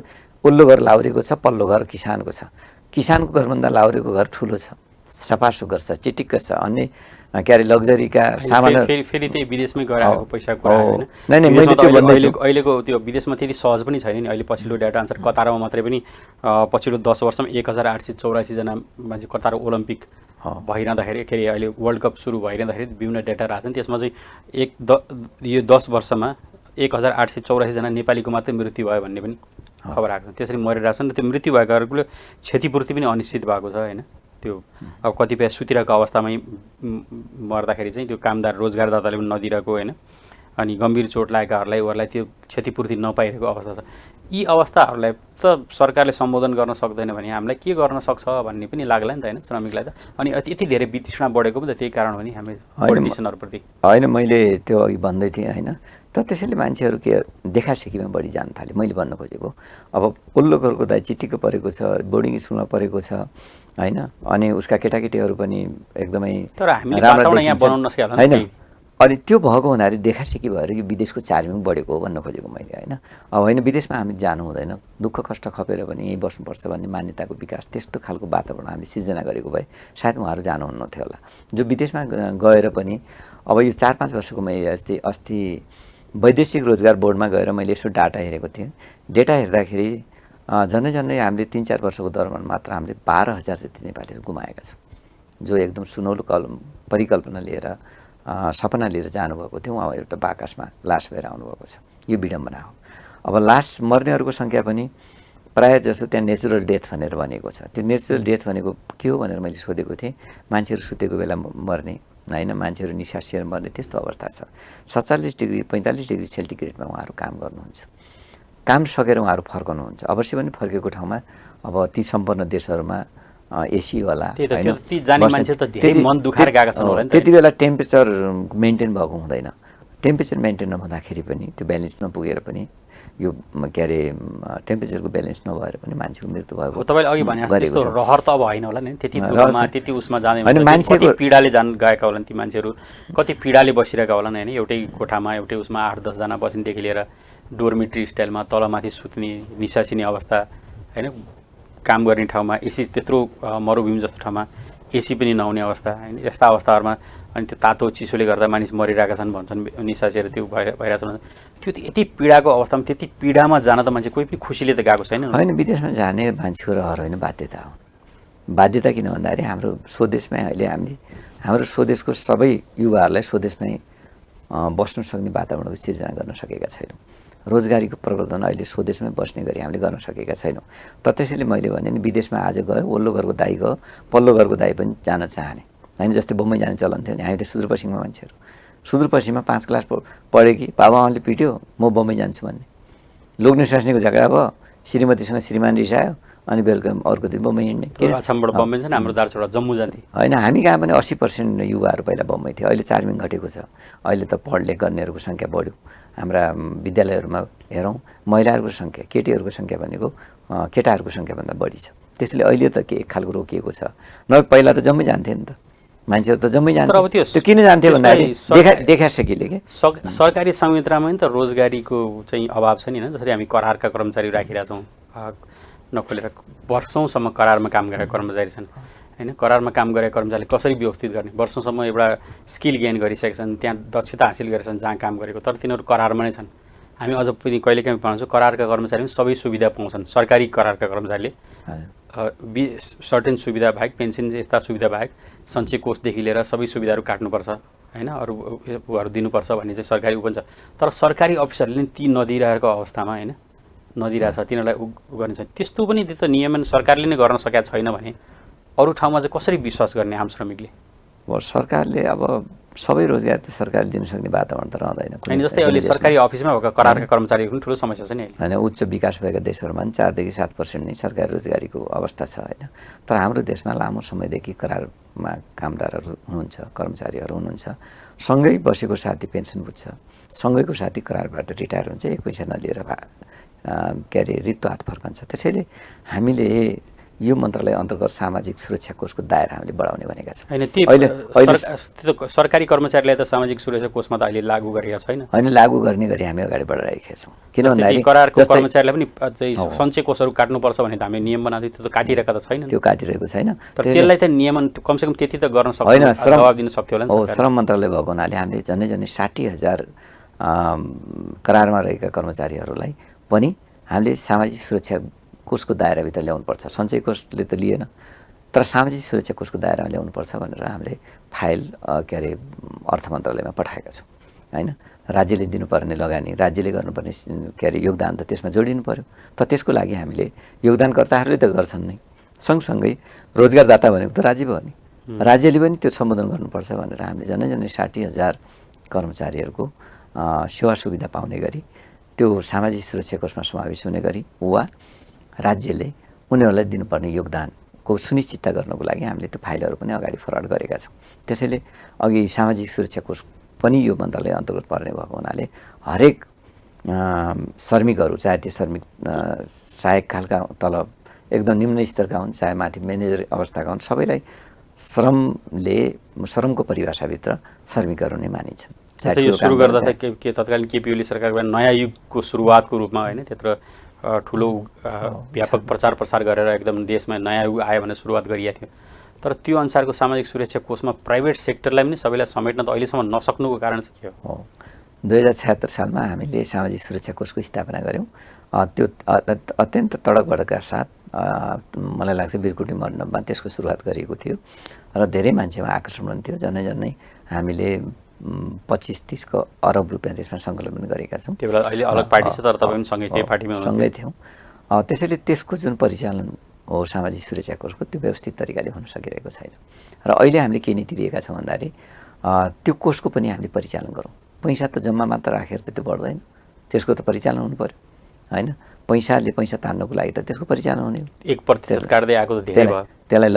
उल्लो घर लाउरेको छ, पल्लो घर किसानको छ। किसानको घरभन्दा लाउरेको घर ठुलो छ, सफा सुग्घर छ, चिटिक्क छ। अन्य के अरे लग्जरीका सामानहरू फेरि त्यही विदेशमै गएर आएको पैसा कुरा होइन। अहिलेको त्यो विदेशमा त्यति सहज पनि छैन नि। अहिले पछिल्लो डाटा अनुसार कतारमा मात्रै पनि पछिल्लो 10 वर्षमा 1884 जना मान्छे कतार ओलम्पिक भइरहँदाखेरि के अरे अहिले वर्ल्ड कप सुरु भइरहँदाखेरि विभिन्न डाटा राख्छन्। त्यसमा चाहिँ यो 10 वर्षमा 1884 जना नेपालीको मात्रै मृत्यु भयो भन्ने पनि खबर आएको छ। त्यसरी मरिरहेको छन् र त्यो मृत्यु भएकाहरूले क्षतिपूर्ति पनि अनिश्चित भएको छ होइन। त्यो अब कतिपय सुतिरहेको अवस्थामै मर्दाखेरि चाहिँ त्यो कामदार रोजगारदाताले पनि नदिरहेको होइन, अनि गम्भीर चोट लागेकाहरूलाई त्यो क्षतिपूर्ति नपाइरहेको अवस्था छ। यी अवस्थाहरूलाई त सरकारले सम्बोधन गर्न सक्दैन भने हामीलाई के गर्न सक्छ भन्ने पनि लाग्ला नि त होइन श्रमिकलाई त। अनि यति धेरै वितृष्णा बढेको पनि त त्यही कारण हो नि हामी पोलिटिसियनहरूप्रति। होइन मैले त्यो अघि भन्दै थिएँ होइन, त त्यसैले मान्छेहरू के देखासेखीमा बढी जान थाले। मैले भन्न खोजेको अब पल्लो घरको दाइ चिटिक्क परेको छ, बोर्डिङ स्कुलमा परेको छ होइन, अनि उसका केटाकेटीहरू पनि एकदमै होइन। अनि त्यो भएको हुनाले देखासेखी भएर यो विदेशको चार्मिङ बढेको हो भन्न खोजेको मैले होइन। अब होइन विदेशमा हामी जानु हुँदैन, दुःख कष्ट खपेर पनि यहीँ बस्नुपर्छ भन्ने मान्यताको विकास, त्यस्तो खालको वातावरण हामीले सिर्जना गरेको भए सायद उहाँहरू जानुहुन्न थियो होला। जो विदेशमा गएर पनि अब यो 4-5 वर्षको मैले अस्ति वैदेशिक रोजगार बोर्डमा गएर मैले यसो डाटा हेरेको थिएँ। डेटा हेर्दाखेरि झन्डै हामीले 3-4 वर्षको दौरान मात्र हामीले 12,000 जति नेपालीहरू गुमाएका छौँ, जो एकदम सुनौलो परिकल्पना लिएर सपना लिएर जानुभएको थियो। उहाँ एउटा बाकसमा लास भएर आउनुभएको छ। यो विडम्बना हो। अब लास मर्नेहरूको सङ्ख्या पनि प्रायः जसो त्यहाँ नेचुरल डेथ भनेर भनेको छ। त्यो नेचुरल डेथ भनेको के हो भनेर मैले सोधेको थिएँ। मान्छेहरू सुतेको बेला मर्ने होइन, मान्छेहरू निसासिएर मर्ने त्यस्तो अवस्था छ। 47 डिग्री 45 डिग्री सेन्टिग्रेडमा उहाँहरू काम गर्नुहुन्छ। काम सकेर उहाँहरू फर्कनुहुन्छ। अवश्य पनि फर्केको ठाउँमा अब ती सम्पन्न देशहरूमा एसी होला होइन, त्यति बेला टेम्परेचर मेन्टेन भएको हुँदैन। टेम्परेचर मेन्टेन नहुँदाखेरि पनि त्यो ब्यालेन्स नपुगेर पनि यो के अरे टेम्परेचरको ब्यालेन्स नभएर पनि मान्छेको मृत्यु भएको तपाईँले अघि भने गरेको जस्तो छ। रहर त अब होइन होला नि, त्यति रहर दुःखमा छ। त्यति उसमा जाँदै होइन, हुन्छ, मान्छेको- कति पीडाले गएका होलान् ती मान्छेहरू, कति पीडाले बसिरहेका होलान् होइन। एउटै कोठामा एउटै उसमा 8-10 जना बस्नेदेखि लिएर डोर्मिट्री स्टाइलमा तलमाथि सुत्ने निसासिने अवस्था होइन, काम गर्ने ठाउँमा एसी, त्यत्रो मरुभूमि जस्तो ठाउँमा एसी पनि नहुने अवस्था होइन। यस्ता अवस्थाहरूमा अनि त्यो तातो चिसोले गर्दा मानिस मरिरहेका छन् भन्छन्, निसासेर त्यो भइरहेछ भन्छन्। त्यो यति पीडाको अवस्थामा, त्यति पीडामा जान त मान्छे कोही पनि खुसीले त गएको छैन। होइन, विदेशमा जाने मान्छेको रहर होइन, बाध्यता हो। बाध्यता किन भन्दाखेरि हाम्रो स्वदेशमै अहिले हाम्रो स्वदेशको सबै युवाहरूलाई स्वदेशमै बस्न सक्ने वातावरणको सिर्जना गर्न सकेका छैनौँ। रोजगारीको प्रवर्धन अहिले स्वदेशमै बस्ने गरी हामीले गर्न सकेका छैनौँ। त त्यसैले मैले भने नि विदेशमा आज गयो, वल्लो घरको दाइ गयो, पल्लो घरको दाइ पनि जान चाहने होइन। जस्तै बम्बई जाने चलन थियो नि, हामी त सुदूरपश्चिममा मान्छेहरू, सुदूरपश्चिममा 5 क्लास पढ्यो कि बाबाआमाले पिट्यो, म बम्बई जान्छु भन्ने, लोग्ने स्वास्नीको झगडा भयो, श्रीमतीसँग श्रीमान रिसायो, अनि बेलुका अर्को दिन बम्बई हिँड्ने। अछामबाट बम्बई छ नि, हाम्रो दार्चुला जम्मू जान्थे होइन, हामी कहाँ पनि 80% युवाहरू पहिला बम्बई थियो, अहिले चार्मिङ घटेको छ। अहिले त पढले गर्नेहरूको सङ्ख्या बढ्यो। हाम्रा विद्यालयहरूमा हेरौँ, महिलाहरूको सङ्ख्या, केटीहरूको सङ्ख्या भनेको केटाहरूको सङ्ख्याभन्दा बढी छ। त्यसैले अहिले त के एक खालको रोकिएको छ। न पहिला त जम्मै जान्थे नि त मान्छेहरू, त जम्मै जान्थे। अब त्यो किन जान्थे भन्दाखेरि देखा सकिले के सरकारी संयन्त्रमा नि त रोजगारीको चाहिँ अभाव छ नि होइन। जसरी हामी करारका कर्मचारी राखिरहेका छौँ, नखोलेर वर्षौँसम्म करारमा काम गरेका कर्मचारी छन् होइन। करारमा काम गरेका कर्मचारीले कसरी व्यवस्थित गर्ने, वर्षौँसम्म एउटा स्किल गेन गरिसकेका छन्, त्यहाँ दक्षता हासिल गरेका छन् जहाँ काम गरेको, तर तिनीहरू करारमा नै छन्। हामी अझ पनि कहिलेकाहीँ पाउँछौँ करारका कर्मचारी पनि सबै सुविधा पाउँछन्, सरकारी करारका कर्मचारीले सर्टेन सुविधा बाहेक, पेन्सन यस्ता सुविधा बाहेक सञ्चय कोषदेखि लिएर सबै सुविधाहरू काट्नुपर्छ होइन, अरूहरू दिनुपर्छ भन्ने चाहिँ सरकारी पनि छ। तर सरकारी अफिसरले ती नदिइरहेको अवस्थामा होइन, नदिइरहेछ तिनीहरूलाई गर्ने छ। त्यस्तो पनि त्यो त नियमन सरकारले नै गर्न सकेका छैन भने अरू ठाउँमा चाहिँ कसरी विश्वास गर्ने आम श्रमिकले? सरकारले अब सबै रोजगार त सरकारले दिन सक्ने वातावरण त रहँदैन। होइन, जस्तै अहिले सरकारी अफिसमा भएका करारका कर्मचारीको पनि ठुलो समस्या छ नि होइन। उच्च विकास भएका देशहरूमा पनि 4 देखि 7% नै सरकारी रोजगारीको अवस्था छ होइन। तर हाम्रो देशमा लामो समयदेखि करारमा कामदारहरू हुनुहुन्छ, कर्मचारीहरू हुनुहुन्छ, सँगै बसेको साथी पेन्सन बुझ्छ, सँगैको साथी करारबाट रिटायर हुन्छ, 1 पैसा नलिएर के अरे रित्तो हात फर्कन्छ। त्यसैले हामीले यो मन्त्रालय अन्तर्गत सामाजिक सुरक्षा कोषको दायरा हामीले बढाउने भनेका छौँ। होइन, त्यो सरकारी कर्मचारीलाई त सामाजिक सुरक्षा कोषमा त अहिले लागू गरेका छैन। होइन, लागू गर्ने गरी हामी अगाडि बढाइरहेका छौँ। किन भन्दाखेरि करारको कर्मचारीलाई पनि सञ्चय कोषहरू काट्नुपर्छ भने त हामीले नियम बनाउँदै, त्यो त काटिरहेका त छैन। त्यो काटिरहेको छैन। तर त्यसलाई त नियमन कमसेकम त्यति त गर्न सक्छ, होइन, जवाब दिन सक्थ्यो होला नि। श्रम मन्त्रालय भएको हुनाले हामीले झन्डै 60,000 करारमा रहेका कर्मचारीहरूलाई पनि हामीले सामाजिक सुरक्षा कोषको दायराभित्र ल्याउनुपर्छ। सञ्चय कोषले त लिएन, तर सामाजिक सुरक्षा कोषको दायरामा ल्याउनुपर्छ भनेर हामीले फाइल के अरे अर्थ मन्त्रालयमा पठाएका छौँ होइन। राज्यले दिनुपर्ने लगानी, राज्यले गर्नुपर्ने के अरे योगदान त त्यसमा जोडिनु पऱ्यो। त त्यसको लागि हामीले योगदानकर्ताहरूले त गर्छन् नै, सँगसँगै रोजगारदाता भनेको त राज्य भयो नि, राज्यले पनि त्यो सम्बोधन गर्नुपर्छ भनेर हामीले झन्डै 60,000 कर्मचारीहरूको सेवा सुविधा पाउने गरी त्यो सामाजिक सुरक्षा कोषमा समावेश हुने गरी वा राज्यले उनीहरूलाई दिनुपर्ने योगदानको सुनिश्चितता गर्नको लागि हामीले त्यो फाइलहरू पनि अगाडि फरवार्ड गरेका छौँ। त्यसैले अघि सामाजिक सुरक्षा कोष पनि यो मन्त्रालय अन्तर्गत पर्ने भएको हुनाले हरेक श्रमिकहरू, चाहे त्यो श्रमिक सहायक खालका तलब एकदम निम्न स्तरका हुन्, चाहे माथि म्यानेजर अवस्थाका हुन्, सबैलाई श्रमको परिभाषाभित्र श्रमिकहरू नै मानिन्छन्। यो सुरु गर्दा त के तत्कालीन केपी ओली सरकारबाट नयाँ युगको सुरुवातको रूपमा होइन, त्यत्रो ठुलो व्यापक प्रचार प्रसार गरेर एकदम देशमा नयाँ युग आयो भनेर सुरुवात गरिएको थियो। तर त्यो अनुसारको सामाजिक सुरक्षा कोषमा प्राइभेट सेक्टरलाई पनि सबैलाई समेट्न त अहिलेसम्म नसक्नुको कारण चाहिँ के हो? 2076 सालमा हामीले सामाजिक सुरक्षा कोषको स्थापना गऱ्यौँ। त्यो अत्यन्त तडक भडकका साथ मलाई लाग्छ बिरकुटी मण्डपमा त्यसको सुरुवात गरिएको थियो र धेरै मान्छेमा आकर्षण हुन्थ्यो। झन्डै हामीले 25-30 अरब रुपियाँ त्यसमा सङ्कलन गरेका छौँ। त्यो बेला अहिले अलग पार्टी छ, तर तपाईँ पनि सँगै त्यही पार्टीमा सँगै थियौँ। त्यसैले त्यसको जुन परिचालन हो सामाजिक सुरक्षा कोषको, त्यो व्यवस्थित तरिकाले हुन सकिरहेको छैन। र अहिले हामीले के नीति लिएका छौँ भन्दाखेरि त्यो कोषको पनि हामीले परिचालन गरौँ। पैसा त जम्मा मात्र राखेर त त्यो बढ्दैन, त्यसको त परिचालन हुनु पऱ्यो होइन। पैसा तान्नको लागि त त्यसको परिचालन हुने हो। 1% काट्दै आएको त धेरै भयो, त्यसलाई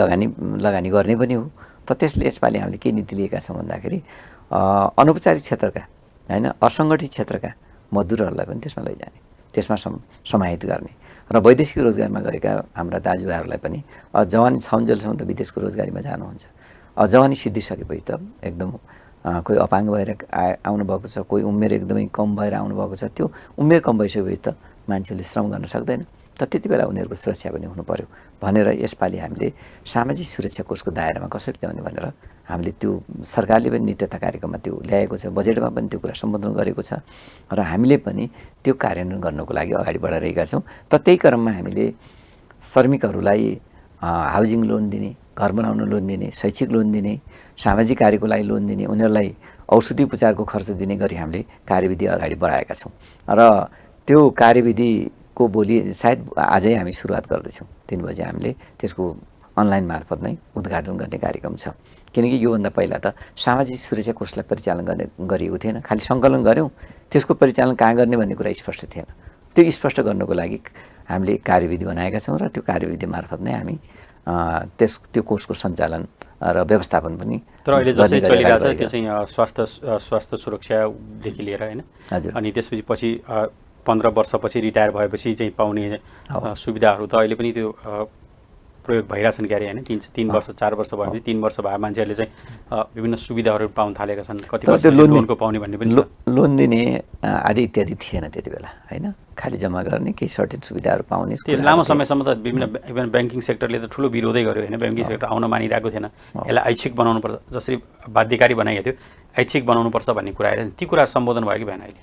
लगानी गर्ने पनि हो। त त्यसले यसपालि हामीले के नीति लिएका छौँ भन्दाखेरि अनौपचारिक क्षेत्रका होइन, असङ्गठित क्षेत्रका मजदुरहरूलाई पनि त्यसमा लैजाने, त्यसमा समाहित गर्ने र वैदेशिक रोजगारमा गएका हाम्रा दाजुभाइहरूलाई पनि जवानी छाउन्जेलसम्म त विदेशको रोजगारीमा जानुहुन्छ। जवानी सिद्धिसकेपछि त एकदम कोही अपाङ्ग भएर आउनुभएको छ, कोही उमेर एकदमै कम भएर आउनुभएको छ, त्यो उमेर कम भइसकेपछि त मान्छेले श्रम गर्न सक्दैन, त त्यति बेला उनीहरूको सुरक्षा पनि हुनु पर्यो भनेर यसपालि हामीले सामाजिक सुरक्षा कोषको दायरामा कसरी ल्याउने भनेर हामीले त्यो सरकारले पनि नित्यता कार्यक्रममा त्यो ल्याएको छ, बजेटमा पनि त्यो कुरा सम्बोधन गरेको छ र हामीले पनि त्यो कार्यान्वयन गर्नको लागि अगाडि बढाइरहेका छौँ। त त्यही क्रममा हामीले श्रमिकहरूलाई हाउजिङ लोन दिने, घर बनाउन लोन दिने, शैक्षिक लोन दिने, सामाजिक कार्यको लागि लोन दिने, उनीहरूलाई औषधि उपचारको खर्च दिने गरी हामीले कार्यविधि अगाडि बढाएका छौँ र त्यो कार्यविधिको भोलि सायद आजै हामी सुरुवात गर्दैछौँ। 3 बजे हामीले त्यसको अनलाइन मार्फत नै उद्घाटन गर्ने कार्यक्रम छ। किनकि योभन्दा पहिला त सामाजिक सुरक्षा कोषलाई परिचालन गर्ने गरिएको थिएन, खालि सङ्कलन गऱ्यौँ, त्यसको परिचालन कहाँ गर्ने भन्ने कुरा स्पष्ट थिएन। त्यो स्पष्ट गर्नको लागि हामीले कार्यविधि बनाएका छौँ र त्यो कार्यविधि मार्फत नै हामी त्यो कोषको सञ्चालन र व्यवस्थापन पनि। तर अहिले जसरी चलिरहेको छ त्यो चाहिँ स्वास्थ्य सुरक्षादेखि लिएर होइन, हजुर, अनि त्यसपछि 15 वर्षपछि रिटायर भएपछि चाहिँ पाउने सुविधाहरू त अहिले पनि त्यो प्रयोग भइरहेछन् क्यारे होइन। 3 वर्ष 4 वर्ष भएपछि 3 वर्ष भए मान्छेहरूले चाहिँ विभिन्न सुविधाहरू पाउन थालेका छन्। कति लोनको पाउने भन्ने पनि लोन दिने आदि इत्यादि थिएन त्यति बेला होइन, खालि जम्मा गर्ने केही सर्टेन सुविधाहरू पाउने। त्यो लामो समयसम्म त विभिन्न ब्याङ्किङ सेक्टरले त ठुलो विरोधै गर्यो होइन, ब्याङ्किङ सेक्टर आउन मानिरहेको थिएन, यसलाई ऐच्छिक बनाउनुपर्छ, जसरी बाध्यकारी बनाइएको थियो ऐच्छिक बनाउनुपर्छ भन्ने कुरा आएर ती कुरा सम्बोधन भयो कि भएन अहिले?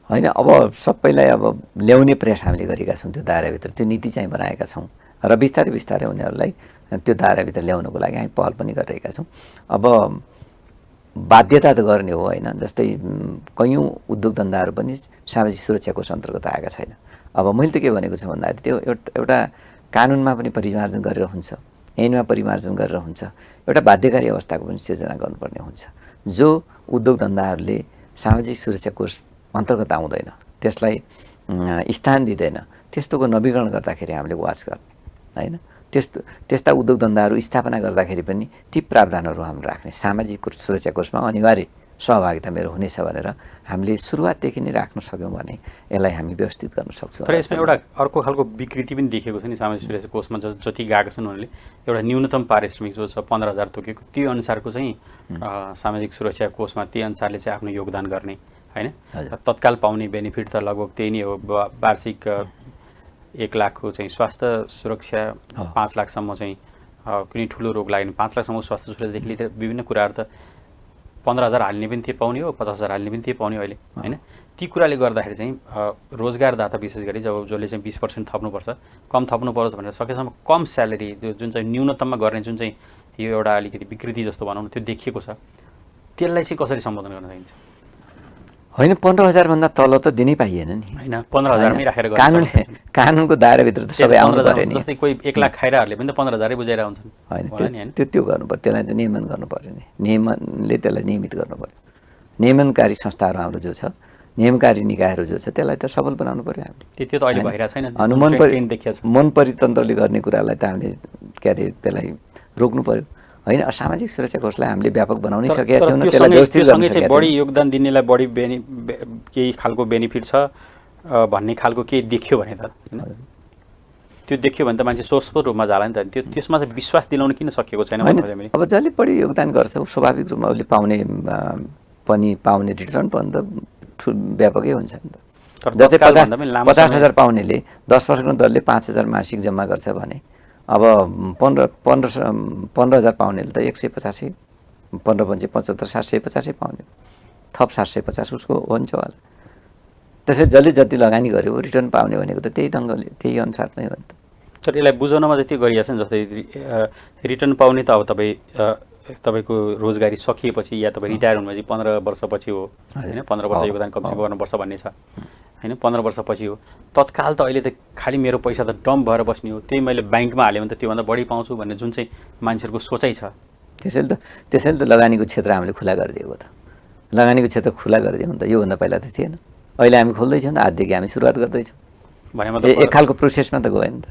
होइन, अब सबैलाई अब ल्याउने प्रयास हामीले गरेका छौँ, त्यो दायराभित्र त्यो नीति चाहिँ बनाएका छौँ र बिस्तारै बिस्तारै उनीहरूलाई त्यो दायराभित्र ल्याउनको लागि हामी पहल पनि गरिरहेका छौँ। अब बाध्यता त गर्ने हो होइन, जस्तै कैयौँ उद्योग धन्दाहरू पनि सामाजिक सुरक्षा कोष अन्तर्गत आएका छैन। अब मैले त के भनेको छु भन्दाखेरि त्यो एउटा कानुनमा पनि परिमार्जन गरेर हुन्छ, ऐनमा परिमार्जन गरेर हुन्छ, एउटा बाध्यकारी अवस्थाको पनि सिर्जना गर्नुपर्ने हुन्छ। जो उद्योग धन्दाहरूले सामाजिक सुरक्षा कोष अन्तर्गत आउँदैन, त्यसलाई स्थान दिँदैन, त्यस्तोको नवीकरण गर्दाखेरि हामीले वाच गर्ने होइन। त्यस्ता उद्योग धन्दाहरू स्थापना गर्दाखेरि पनि ती प्रावधानहरू हामीले राख्ने, सामाजिक सुरक्षा कोषमा अनिवार्य सहभागिता मेरो हुनेछ भनेर हामीले सुरुवातदेखि नै राख्न सक्यौँ भने यसलाई हामी व्यवस्थित गर्न सक्छौँ। तर यसमा एउटा अर्को खालको विकृति पनि देखेको छ नि सामाजिक सुरक्षा कोषमा, जति गएका छन् उनीहरूले एउटा न्यूनतम पारिश्रमिक जो छ 15,000 तोकेको, त्यो अनुसारको चाहिँ सामाजिक सुरक्षा कोषमा त्यही अनुसारले चाहिँ आफ्नो योगदान गर्ने होइन। तत्काल पाउने बेनिफिट त लगभग त्यही नै हो, वार्षिक 1 लाखको चाहिँ स्वास्थ्य सुरक्षा, 5 लाखसम्म चाहिँ कुनै ठुलो रोग लाग्यो भने 5 लाखसम्म स्वास्थ्य सुरक्षादेखि लिएर विभिन्न कुराहरू त 15,000 हाल्ने पनि थिए पाउने हो, 50,000 हाल्ने पनि थिए पाउने अहिले होइन। ती कुराले गर्दाखेरि चाहिँ रोजगारदाता विशेष गरी जसले चाहिँ 20% थप्नुपर्छ, कम थप्नु परोस् भनेर सकेसम्म कम स्यालेरी जुन चाहिँ न्यूनतममा गर्ने जुन चाहिँ यो एउटा अलिकति विकृति जस्तो भनौँ त्यो देखिएको छ, त्यसलाई चाहिँ कसरी सम्बोधन गर्न सकिन्छ? होइन, 15,000 भन्दा तल त दिनै पाइएन नि होइन, 15,000मै राखेर कानुनको दायराभित्र त सबै आउनु पर्यो नि। जस्तै कोही 1 लाख खाइरहेहरूले पनि त 15,000 बुझाएर हुन्छन् होइन, त्यो गर्नु पर्यो, त्यसलाई त नियमन गर्नु पर्यो नि, नियमनले त्यसलाई नियमित गर्नु पर्यो। नियमनकारी संस्थाहरू हाम्रो जो छ, नियमकारी निकायहरू जो छ, त्यसलाई त सबल बनाउनु पर्यो हामीले। त्यो त अहिले भइरहेको छैन, मन परितन्त्रले गर्ने कुरालाई त हामीले के अरे त्यसलाई रोक्नु पर्यो होइन। सामाजिक सुरक्षा कोषलाई हामीले व्यापक बनाउनै सकेका थियौँ, त्यसलाई व्यवस्थित गर्न सकेका थियौँ। बढी योगदान दिनेलाई बढी केही खालको बेनिफिट छ भन्ने खालको केही देखियो भने त होइन, त्यो देखियो भने त मान्छे सोचको रूपमा जाला नि त। त्यसमा चाहिँ विश्वास दिलाउन किन सकेको छैन? अब जसले बढी योगदान गर्छ स्वाभाविक रूपमा उसले पाउने रिटर्न पनि त व्यापकै हुन्छ नि त। जस्तै 50,000 पाउनेले 10% दरले 5,000 मासिक जम्मा गर्छ भने अब 15,000 पाउनेले त 185, 15 75 750 पाउने, थप 750 उसको हुन्छ होला। त्यसै जसले जति लगानी गर्यो रिटर्न पाउने भनेको त त्यही ढङ्गले त्यही अनुसार नै हो नि त। तर यसलाई बुझाउनमा चाहिँ त्यो गरिएको छ नि, जस्तै रिटर्न पाउने त अब तपाईँको रोजगारी सकिएपछि या तपाईँ रिटायर हुनुभएपछि 15 वर्षपछि हो होइन, 15 वर्ष योगदान कमसेकम गर्नुपर्छ भन्ने छ होइन, 15 वर्षपछि हो। तत्काल त अहिले त खालि मेरो पैसा त डम्प भएर बस्ने हो, त्यही मैले ब्याङ्कमा हाल्यो भने त त्योभन्दा बढी पाउँछु भन्ने जुन चाहिँ मान्छेहरूको सोचाइ छ। त्यसैले त लगानीको क्षेत्र हामीले खुला गरिदिएको त, लगानीको क्षेत्र खुला गरिदियो भने त योभन्दा पहिला त थिएन। अहिले हामी खोल्दैछौँ नि, आजदेखि हामी सुरुवात गर्दैछौँ, एक खालको प्रोसेसमा त गयो नि त।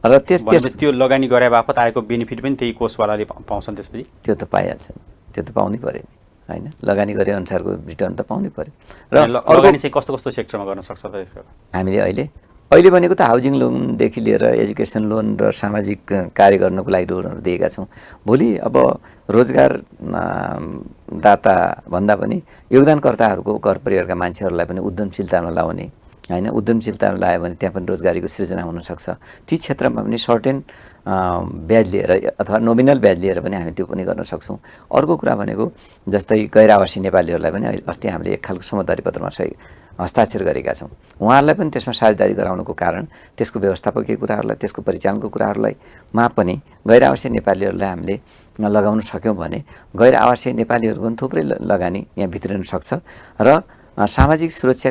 र त्यो लगानी गरे बापत आएको बेनिफिट पनि त्यही कोषवालाले पाउँछन्, त्यसपछि त्यो त पाइहाल्छ, त्यो त पाउनै पऱ्यो नि होइन, लगानी गरे अनुसारको रिटर्न त पाउनै पर्यो। र लगानी चाहिँ कस्तो कस्तो सेक्टरमा गर्न सक्छ त यसको? हामीले अहिले भनेको त हाउजिङ लोनदेखि लिएर एजुकेसन लोन र सामाजिक कार्य गर्नको लागि लोनहरू दिएका छौँ। भोलि अब रोजगार दाता भन्दा पनि योगदानकर्ताहरूको घर परिवारका मान्छेहरूलाई पनि उद्यमशीलतामा लाउने होइन, उद्यमशीलतामा लायो भने त्यहाँ पनि रोजगारीको सृजना हुनसक्छ। ती क्षेत्रमा पनि सर्टेन ब्याज लिएर अथवा नोमिनल ब्याज लिएर पनि हामी त्यो पनि गर्न सक्छौँ। अर्को कुरा भनेको जस्तै गैर आवासीय नेपालीहरूलाई पनि अस्ति हामीले एक खालको समझदारी पत्रमा हस्ताक्षर गरेका छौँ। उहाँहरूलाई पनि त्यसमा साझेदारी गराउनुको कारण त्यसको व्यवस्थापकीय कुराहरूलाई, त्यसको परिचालनको कुराहरूलाई मा पनि गैर आवासीय नेपालीहरूलाई हामीले लगाउन सक्यौँ भने गैर आवासीय नेपालीहरूको पनि थुप्रै लगानी यहाँ भित्रिन सक्छ। र सामाजिक सुरक्षा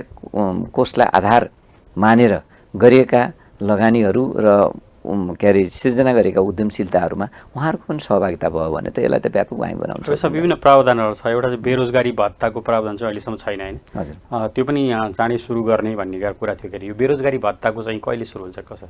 कोषलाई आधार मानेर गरिएका लगानीहरू र के अरे सिर्जना गरेका उद्यमशीलताहरूमा उहाँहरूको पनि सहभागिता भयो भने त यसलाई त व्यापक हामी बनाउन सक्छौँ। यसमा विभिन्न प्रावधानहरू छ। एउटा चाहिँ बेरोजगारी भत्ताको प्रावधान चाहिँ अहिलेसम्म छैन होइन? हजुर, त्यो पनि चाँडै सुरु गर्ने भन्ने कुरा थियो। यो बेरोजगारी भत्ताको चाहिँ कहिले सुरु हुन्छ, कसो?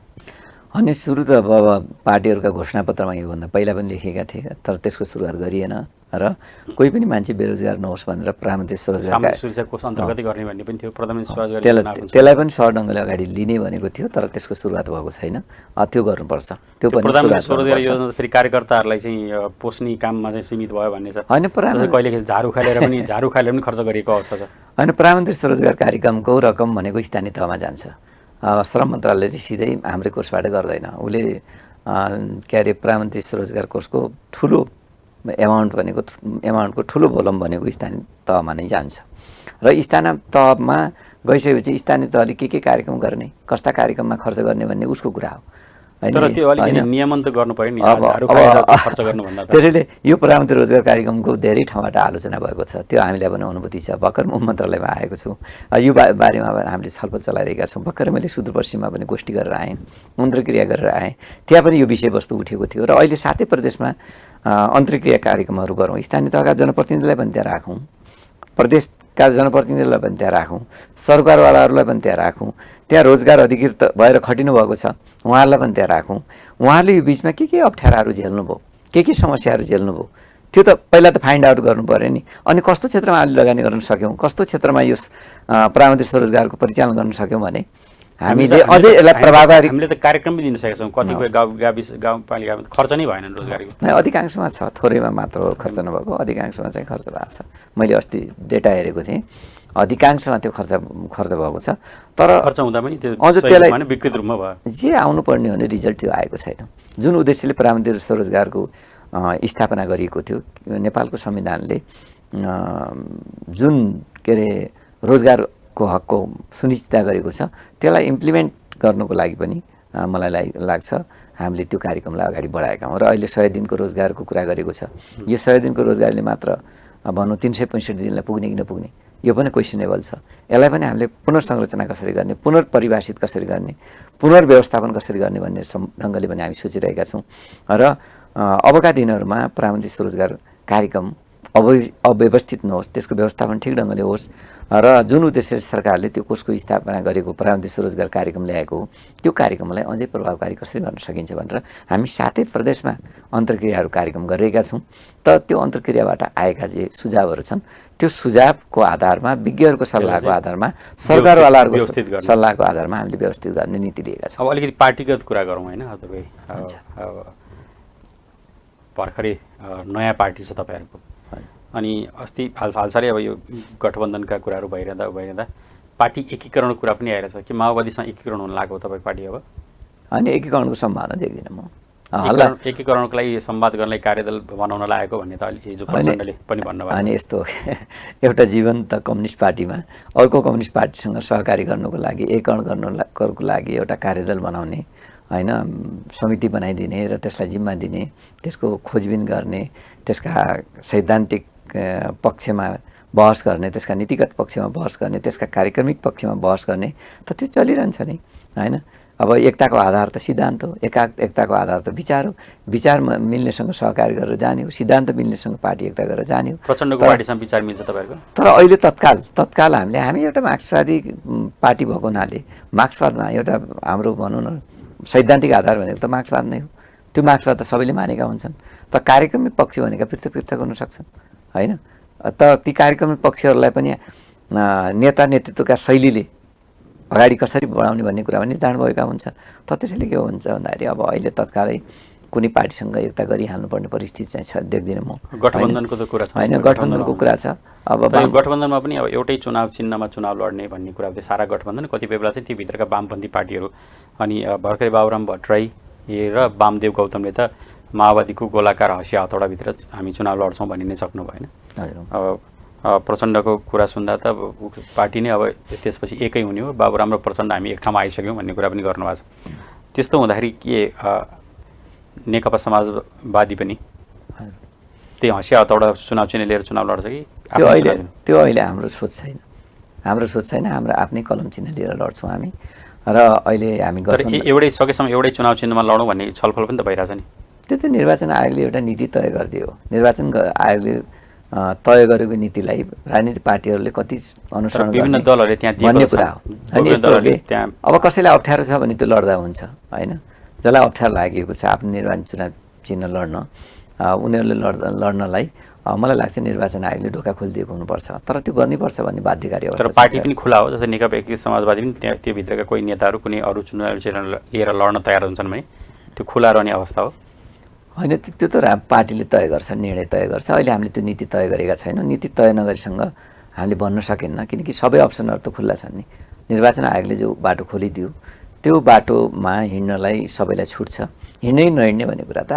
अनि सुरु त अब पार्टीहरूका घोषणापत्रमा योभन्दा पहिला पनि लेखेका थिए, तर त्यसको सुरुवात गरिएन र कोही पनि मान्छे बेरोजगार नहोस् भनेर प्रधानमन्त्री स्वरोजगार सुरक्षा कोष अन्तर्गतै गर्ने भन्ने पनि थियो। प्रधानमन्त्री स्वरोजगार त्यसलाई पनि सहज ढङ्गले अगाडि लिने भनेको थियो, तर त्यसको सुरुवात भएको छैन। त्यो गर्नुपर्छ। त्यो पनि प्रधानमन्त्री स्वरोजगार योजना फेरि कार्यकर्ताहरूलाई चाहिँ पोस्ने काममा चाहिँ सीमित भयो भन्ने छ होइन। कहिले झाडु खालेर पनि खर्च गरिएको अवस्था छ होइन। प्रधानमन्त्री स्वरोजगार कार्यक्रमको रकम भनेको स्थानीय तहमा जान्छ। श्रम मन्त्रालयले सिधै हाम्रै कोषबाट गर्दैन। उसले के अरे प्रधानमन्त्री स्वरोजगार कोषको ठुलो एमाउन्टको ठुलो भोलम भनेको स्थानीय तहमा नै जान्छ। र स्थानीय तहमा गइसकेपछि स्थानीय तहले के कार्यक्रम गर्ने, कस्ता कार्यक्रममा खर्च गर्ने भन्ने उसको कुरा हो। तर त्यो अलिकति नियमन त गर्नु पर्यो नि। त्यसैले यो प्रधानमन्त्री रोजगार कार्यक्रमको धेरै ठाउँबाट आलोचना भएको छ। त्यो हामीलाई पनि अनुभूति छ। भर्खर म मन्त्रालयमा आएको छु, यो बारेमा हामीले छलफल चलाइरहेका छौँ। भर्खर मैले सुदूरपश्चिममा पनि गोष्ठी गरेर आएँ, अन्तर्क्रिया गरेर आएँ। त्यहाँ पनि यो विषयवस्तु उठेको थियो। र अहिले 7 प्रदेशमा अन्तर्क्रिया कार्यक्रमहरू गरौँ। स्थानीय तहका जनप्रतिनिधिलाई पनि त्यहाँ राखौँ, प्रदेशका जनप्रतिनिधिलाई पनि त्यहाँ राखौँ, सरकारवालाहरूलाई पनि त्यहाँ राखौँ, त्यहाँ रोजगार अधिकृत भएर खटिनु भएको छ उहाँहरूलाई पनि त्यहाँ राखौँ। उहाँहरूले यो बिचमा के अप्ठ्याराहरू झेल्नुभयो, के समस्याहरू झेल्नुभयो, त्यो त पहिला त फाइन्ड आउट गर्नु पऱ्यो नि। अनि कस्तो क्षेत्रमा हामीले लगानी गर्न सक्यौँ, कस्तो क्षेत्रमा यो प्रधानमन्त्री स्वरोजगारको परिचालन गर्न सक्यौँ भने हामीले अझै यसलाई प्रभावकारी। हामीले त कार्यक्रम पनि दिन सकेका छौँ। कतिपय गाउँपालिकामा खर्च नै भएन रोजगारीको। अधिकांशमा छ, थोरैमा मात्र खर्च नभएको, अधिकांशमा चाहिँ खर्च भएको छ। मैले अस्ति डेटा हेरेको थिएँ, अधिकांशमा त्यो खर्च भएको छ। तर खर्च हुँदा पनि त्यो अझ त्यसलाई विकृत रूपमा भयो। जे आउनुपर्ने हो भने रिजल्ट त्यो आएको छैन। जुन उद्देश्यले प्रधानमन्त्री स्वरोजगारको स्थापना गरिएको थियो, नेपालको संविधानले जुन के अरे रोजगारको हकको सुनिश्चितता गरेको छ, त्यसलाई इम्प्लिमेन्ट गर्नुको लागि पनि मलाई लाग्छ हामीले त्यो कार्यक्रमलाई अगाडि बढाएका हौँ। र अहिले 100 दिनको रोजगारको कुरा गरेको छ। यो 100 दिनको रोजगारले मात्र भनौँ 365 दिनलाई पुग्ने कि नपुग्ने, यो पनि क्वेसनेबल छ। यसलाई पनि हामीले पुनर्संरचना कसरी गर्ने, पुनर्परिभाषित कसरी गर्ने, पुनर्व्यवस्थापन कसरी गर्ने भन्ने ढङ्गले पनि हामी सोचिरहेका छौँ। र अबका दिनहरूमा प्रधानमन्त्री स्वरोजगार कार्यक्रम अव्यवस्थित नहोस्, त्यसको व्यवस्थापन ठिक ढङ्गले होस् र जुन उद्देश्य सरकारले त्यो कोषको स्थापना गरेको प्रधानमन्त्री स्वरोजगार कार्यक्रम ल्याएको हो, त्यो कार्यक्रमलाई अझै प्रभावकारी कसरी गर्न सकिन्छ भनेर हामी 7 प्रदेशमा अन्तर्क्रियाहरू कार्यक्रम गरिरहेका छौँ। त त्यो अन्तर्क्रियाबाट आएका जे सुझावहरू छन्, त्यो सुझावको आधारमा, विज्ञहरूको सल्लाहको आधारमा, सरकारवालाहरूको सल्लाहको आधारमा हामीले व्यवस्थित गर्ने नीति लिएका छौँ। अब अलिकति पार्टीगत कुरा गरौँ होइन? तपाईँ भर्खरै नयाँ पार्टी छ तपाईँहरूको, अनि अस्ति हालसालै अब यो गठबन्धनका कुराहरू भइरहँदा पार्टी एकीकरणको कुरा पनि आइरहेछ कि माओवादीसँग एकीकरण हुन लाग्यो तपाईँ पार्टी? अब अनि एकीकरणको सम्भावना देख्दिनँ म। एकीकरणको लागि संवाद गर्नलाई कार्यदल बनाउन लागेको भन्ने त अहिले हिजो प्रचण्डले पनि भन्नुभयो। अनि यस्तो एउटा जीवन्त कम्युनिस्ट पार्टीमा अर्को कम्युनिस्ट पार्टीसँग सहकारी गर्नुको लागि, एकीकरण गर्नुको लागि एउटा कार्यदल बनाउने होइन, समिति बनाइदिने र त्यसलाई जिम्मा दिने, त्यसको खोजबिन गर्ने, त्यसका सैद्धान्तिक पक्षमा बहस गर्ने, त्यसका नीतिगत पक्षमा बहस गर्ने, त्यसका कार्यक्रमिक पक्षमा बहस गर्ने, त त्यो चलिरहन्छ नि होइन। अब एकताको आधार त सिद्धान्त हो, एकताको आधार त विचार हो। विचार मिल्नेसँग सहकारी गरेर जाने हो, सिद्धान्त मिल्नेसँग पार्टी एकता गरेर जाने हो। प्रचण्डको पार्टीसँग विचार मिल्छ तपाईँहरूको? तर अहिले तत्काल हामी एउटा मार्क्सवादी पार्टी भएको हुनाले मार्क्सवादमा एउटा हाम्रो भनौँ न सैद्धान्तिक आधार भनेको त मार्क्सवाद नै हो। त्यो मार्क्सवाद त सबैले मानेका हुन्छन्। त कार्यक्रमिक पक्ष भनेका पृथक हुन सक्छन् होइन। तर ती कार्यक्रम पक्षहरूलाई पनि नेता नेतृत्वका शैलीले अगाडि कसरी बढाउने भन्ने कुरा पनि निर्धारण भएका हुन्छन्। त त्यसैले के हुन्छ भन्दाखेरि अब अहिले तत्कालै कुनै पार्टीसँग एकता गरिहाल्नुपर्ने परिस्थिति चाहिँ छ देख्दिनँ म। गठबन्धनको त कुरा छ होइन, गठबन्धनको कुरा छ। अब गठबन्धनमा पनि अब एउटै चुनाव चिन्हमा चुनाव लड्ने भन्ने कुरा थियो सारा गठबन्धन। कतिपय बेला चाहिँ ती भित्रका वामपन्थी पार्टीहरू अनि भर्खरै बाबुराम भट्टराई र वामदेव गौतमले त माओवादीको गोलाकार हँसिया हतौडाभित्र हामी चुनाव लड्छौँ भनि नै सक्नु भएन। अब प्रचण्डको कुरा सुन्दा त पार्टी नै अब त्यसपछि एकै हुने हो, बाबुराम र प्रचण्ड हामी एक ठाउँमा आइसक्यौँ भन्ने कुरा पनि गर्नुभएको छ। त्यस्तो हुँदाखेरि के नेकपा समाजवादी पनि त्यही हँसिया हतौडा चुनाव चिन्ह लिएर चुनाव लड्छ कि? त्यो अहिले हाम्रो सोच छैन। हाम्रो आफ्नै कलम चिन्ह लिएर लड्छौँ हामी। र अहिले हामी एउटै सकेसम्म एउटै चुनाव चिन्हमा लडौँ भन्ने छलफल पनि त भइरहेछ नि। त्यो त निर्वाचन आयोगले एउटा नीति तय गरिदियो। निर्वाचन आयोगले तय गरेको नीतिलाई राजनीतिक पार्टीहरूले कति अनुसरण विभिन्न दलहरूले त्यहाँ भन्ने कुरा हो। अनि यस्तो हो कि अब कसैलाई अप्ठ्यारो छ भने त्यो लड्दा हुन्छ होइन। जसलाई अप्ठ्यारो लागेको छ आफ्नो निर्वाचन चुनाव चिन्ह लड्न, उनीहरूले लड्नलाई मलाई लाग्छ निर्वाचन आयोगले ढोका खोलिदिएको हुनुपर्छ। तर त्यो गर्नुपर्छ भन्ने बाध्यकारी अवस्था। तर पार्टी पनि खुला हो, जस्तै नेकपा एकीकृत समाजवादी पनि त्यहाँ त्यो भित्रका कोही नेताहरू कुनै अरू चुनाव चिन्ह लिएर लड्न तयार हुन्छन् भने त्यो खुला रहने अवस्था हो। होइन, त्यो त पार्टीले तय गर्छ, निर्णय तय गर्छ। अहिले हामीले त्यो नीति तय गरेका छैनौँ। नीति तय नगरीसँग हामीले भन्न सकेनौँ, किनकि सबै अप्सनहरू त खुल्ला छन् नि। निर्वाचन आयोगले जो बाटो खोलिदियो त्यो बाटोमा हिँड्नलाई सबैलाई छुट छ। हिँड्नै नहिँड्ने भन्ने कुरा त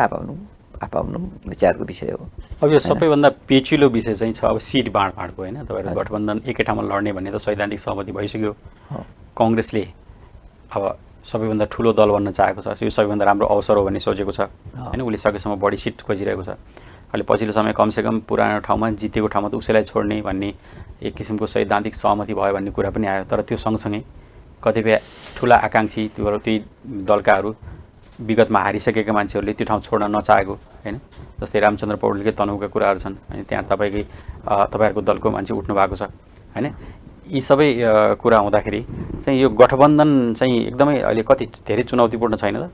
आफ्नो विचारको विषय हो। अब यो सबैभन्दा पेचिलो विषय चाहिँ छ अब सिट बाँडफाँडको होइन। तपाईँहरू गठबन्धन एकै ठाउँमा लड्ने भन्ने त सैद्धान्तिक सहमति भइसक्यो। कङ्ग्रेसले अब सबैभन्दा ठुलो दल बन्न चाहेको छ, यो सबैभन्दा राम्रो अवसर हो भन्ने सोचेको छ होइन। उसले सकेसम्म बढी सिट खोजिरहेको छ। अहिले पछिल्लो समय कमसेकम पुरानो ठाउँमा जितेको ठाउँमा त उसैलाई छोड्ने भन्ने एक किसिमको सैद्धान्तिक सहमति भयो भन्ने कुरा पनि आयो। तर त्यो सँगसँगै कतिपय ठुला आकाङ्क्षी ती दलकाहरू विगतमा हारिसकेका मान्छेहरूले त्यो ठाउँ छोड्न नचाहेको होइन। जस्तै रामचन्द्र पौडेलकै तनहुका कुराहरू छन् अनि त्यहाँ तपाईँहरूको दलको मान्छे उठ्नु भएको छ होइन। यी सबै कुरा हुँदाखेरि चाहिँ यो गठबन्धन चाहिँ एकदमै अहिले कति धेरै चुनौतीपूर्ण छैन त?